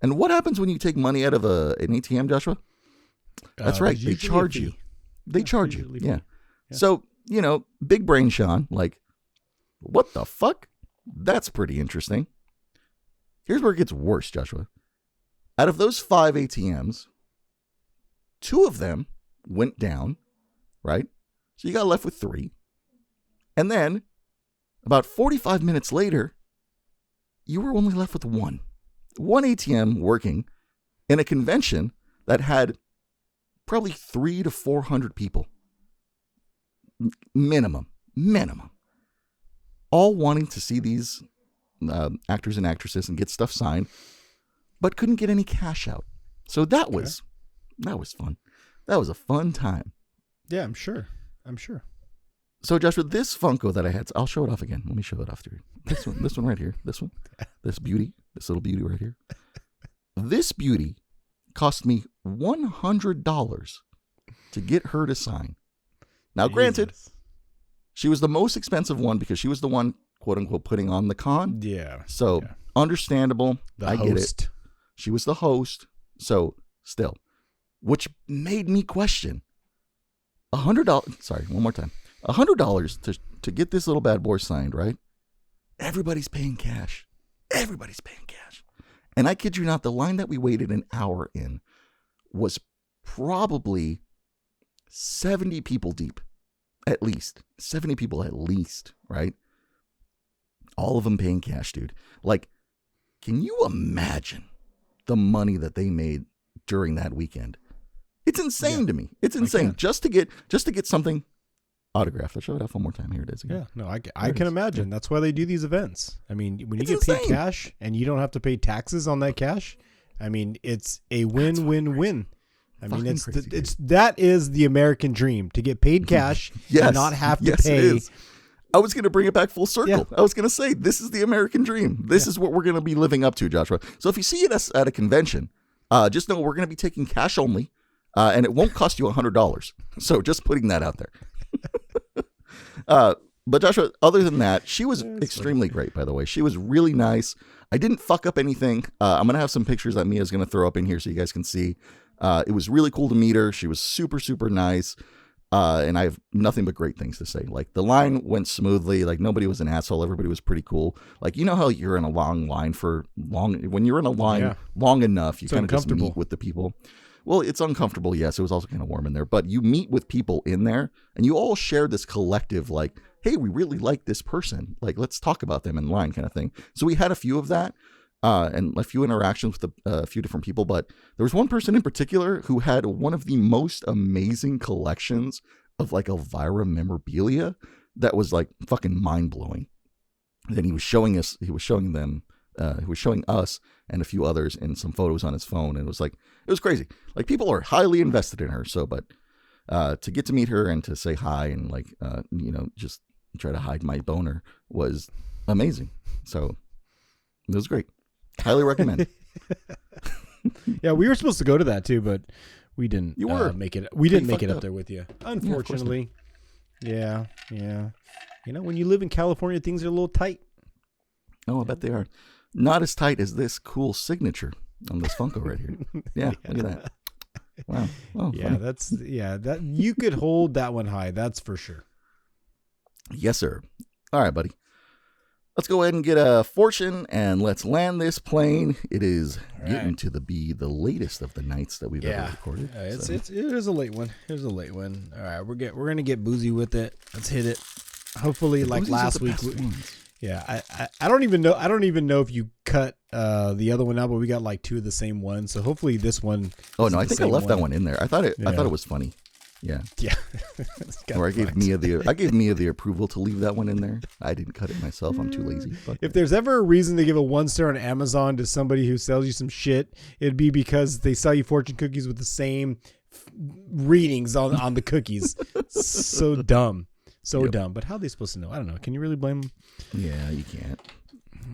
And what happens when you take money out of an ATM, Joshua? That's right. They charge you. They charge you. Yeah. So, big brain Sean, like, what the fuck? That's pretty interesting. Here's where it gets worse, Joshua. Out of those 5 ATMs, 2 of them went down, right? So you got left with 3. And then, about 45 minutes later, you were only left with 1. 1 ATM working in a convention that had probably 300 to 400 people. Minimum. All wanting to see these actors and actresses and get stuff signed, but couldn't get any cash out. So that was fun. That was a fun time. Yeah, I'm sure. So Joshua, this Funko that I had, I'll show it off again. Let me show it off to you. This one right here. This one. This little beauty right here. This beauty cost me $100 to get her to sign. Now, granted, she was the most expensive one because she was the one, quote unquote, putting on the con. Yeah. So understandable. I get it. She was the host. So still, which made me question $100. Sorry, one more time. $100 to get this little bad boy signed, right? Everybody's paying cash. And I kid you not, the line that we waited an hour in was probably 70 people deep. At least. 70 people at least, right? All of them paying cash, dude. Like, can you imagine the money that they made during that weekend? It's insane to me. It's insane. Just to get something autographed. I'll show it off one more time. Here it is again. Yeah, no, I can imagine. Yeah. That's why they do these events. I mean, when you get paid cash and you don't have to pay taxes on that cash, I mean, it's a win-win-win. I mean, that is the American dream, to get paid cash and not have to pay. It is. I was going to bring it back full circle. Yeah. I was going to say, this is the American dream. This is what we're going to be living up to, Joshua. So if you see us at a convention, just know we're going to be taking cash only, and it won't cost you $100. So just putting that out there. But Joshua, other than that, she was That's extremely great, by the way. She was really nice. I didn't fuck up anything. I'm going to have some pictures that Mia's going to throw up in here so you guys can see. It was really cool to meet her. She was super, super nice. And I have nothing but great things to say. Like, the line went smoothly. Like, nobody was an asshole. Everybody was pretty cool. Like, you know how you're in a long line when you're in a line long enough, you kind of just meet with the people. Well, it's uncomfortable. Yes, it was also kind of warm in there, but you meet with people in there and you all share this collective, like, hey, we really like this person. Like, let's talk about them in line kind of thing. So we had a few of that. And a few interactions with a few different people, but there was one person in particular who had one of the most amazing collections of like Elvira memorabilia that was like fucking mind blowing. Then he was showing us and a few others in some photos on his phone, and it was crazy. Like, people are highly invested in her. So, but to get to meet her and to say hi and like just try to hide my boner was amazing. So it was great. Highly recommend. Yeah, we were supposed to go to that too, but we didn't. You were. Make it. We didn't make it up up there with you, unfortunately. Yeah. When you live in California, things are a little tight. Oh, I bet they are. Not as tight as this cool signature on this Funko right here. Yeah, look at that. Wow. Oh, yeah, funny. that you could hold that one high. That's for sure. Yes, sir. All right, buddy. Let's go ahead and get a fortune and let's land this plane. It is getting to be the latest of the nights that we've ever recorded. It is a late one. Here's a late one. All right, we're gonna get boozy with it. Let's hit it. Hopefully, like last week. I don't even know if you cut the other one out, but we got like two of the same one. So hopefully this one. Oh no, I think I left that one in there. I thought it was funny. Yeah. Or I gave Mia the approval to leave that one in there. I didn't cut it myself. I'm too lazy. If there's ever a reason to give a 1-star on Amazon to somebody who sells you some shit, it'd be because they sell you fortune cookies with the same readings on the cookies. So dumb. Dumb. But how are they supposed to know? I don't know. Can you really blame them? Yeah, you can't.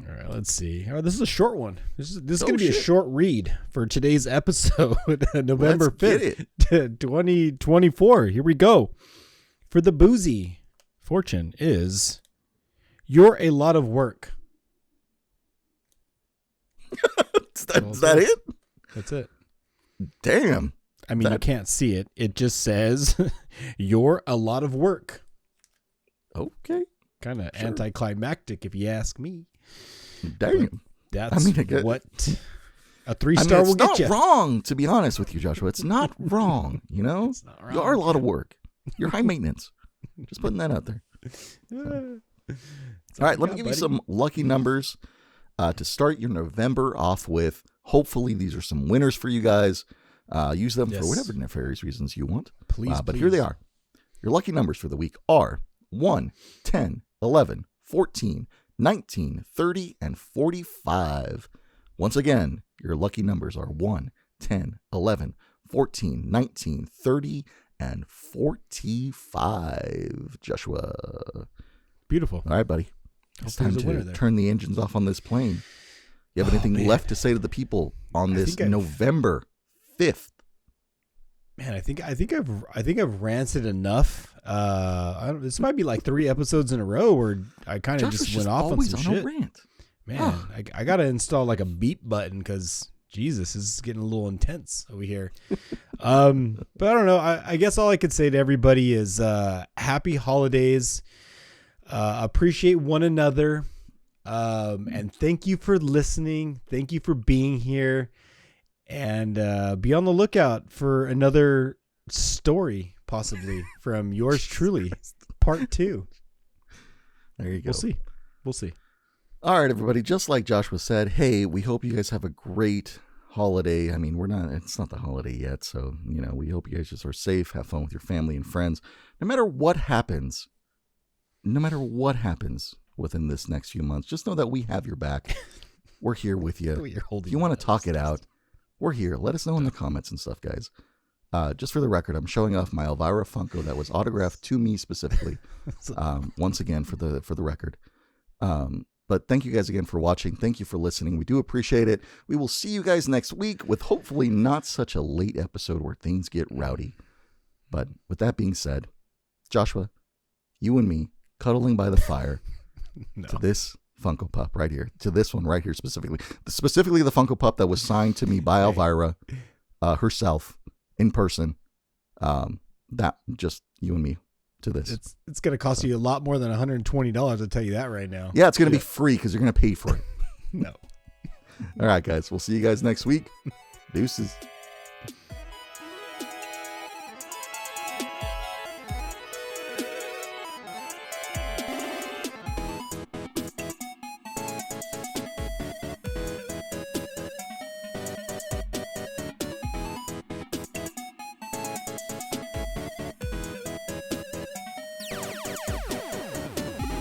All right, let's see. Oh, this is a short one. This is going to be a short read for today's episode, November 5th, 2024. Here we go. For the boozy, fortune is, you're a lot of work. Is that it? That's it. Damn. I mean, you can't see it. It just says, you're a lot of work. Okay. Kind of anticlimactic, if you ask me. Damn. That's what a 3-star will get you. It's not wrong, to be honest with you, Joshua. It's not wrong, you know? It's not wrong. You are a lot of work. You're high maintenance. Just putting that out there. So. All right, let me give you some lucky numbers to start your November off with. Hopefully, these are some winners for you guys. Use them for whatever nefarious reasons you want. Please, but here they are. Your lucky numbers for the week are 1, 10, 11, 14, 19, 30, and 45. Once again, your lucky numbers are 1, 10, 11, 14, 19, 30, and 45. Joshua. Beautiful. All right, buddy. It's time to turn the engines off on this plane. You have anything left to say to the people on this November 5th? Man, I think I've ranted enough. This might be like 3 episodes in a row where I kind of just went off on some shit. A rant. Man, I gotta install like a beep button because Jesus, this is getting a little intense over here. But I don't know. I guess all I could say to everybody is happy holidays. Appreciate one another. And thank you for listening. Thank you for being here. And be on the lookout for another story, possibly, from yours truly, part 2. There you go. We'll see. All right, everybody. Just like Joshua said, hey, we hope you guys have a great holiday. I mean, it's not the holiday yet. So, we hope you guys just are safe, have fun with your family and friends. No matter what happens within this next few months, just know that we have your back. We're here with you. If you want to talk it out, we're here. Let us know in the comments and stuff, guys. Just for the record, I'm showing off my Elvira Funko that was autographed to me specifically. Once again, for the record. But thank you guys again for watching. Thank you for listening. We do appreciate it. We will see you guys next week with hopefully not such a late episode where things get rowdy. But with that being said, Joshua, you and me, cuddling by the fire No. to this Funko Pop right here, to this one right here specifically. Specifically the Funko Pop that was signed to me by Elvira herself in person. That just you and me to this. It's going to cost you a lot more than $120. I'll tell you that right now. Yeah, it's going to be free because you're going to pay for it. No. All right, guys. We'll see you guys next week. Deuces.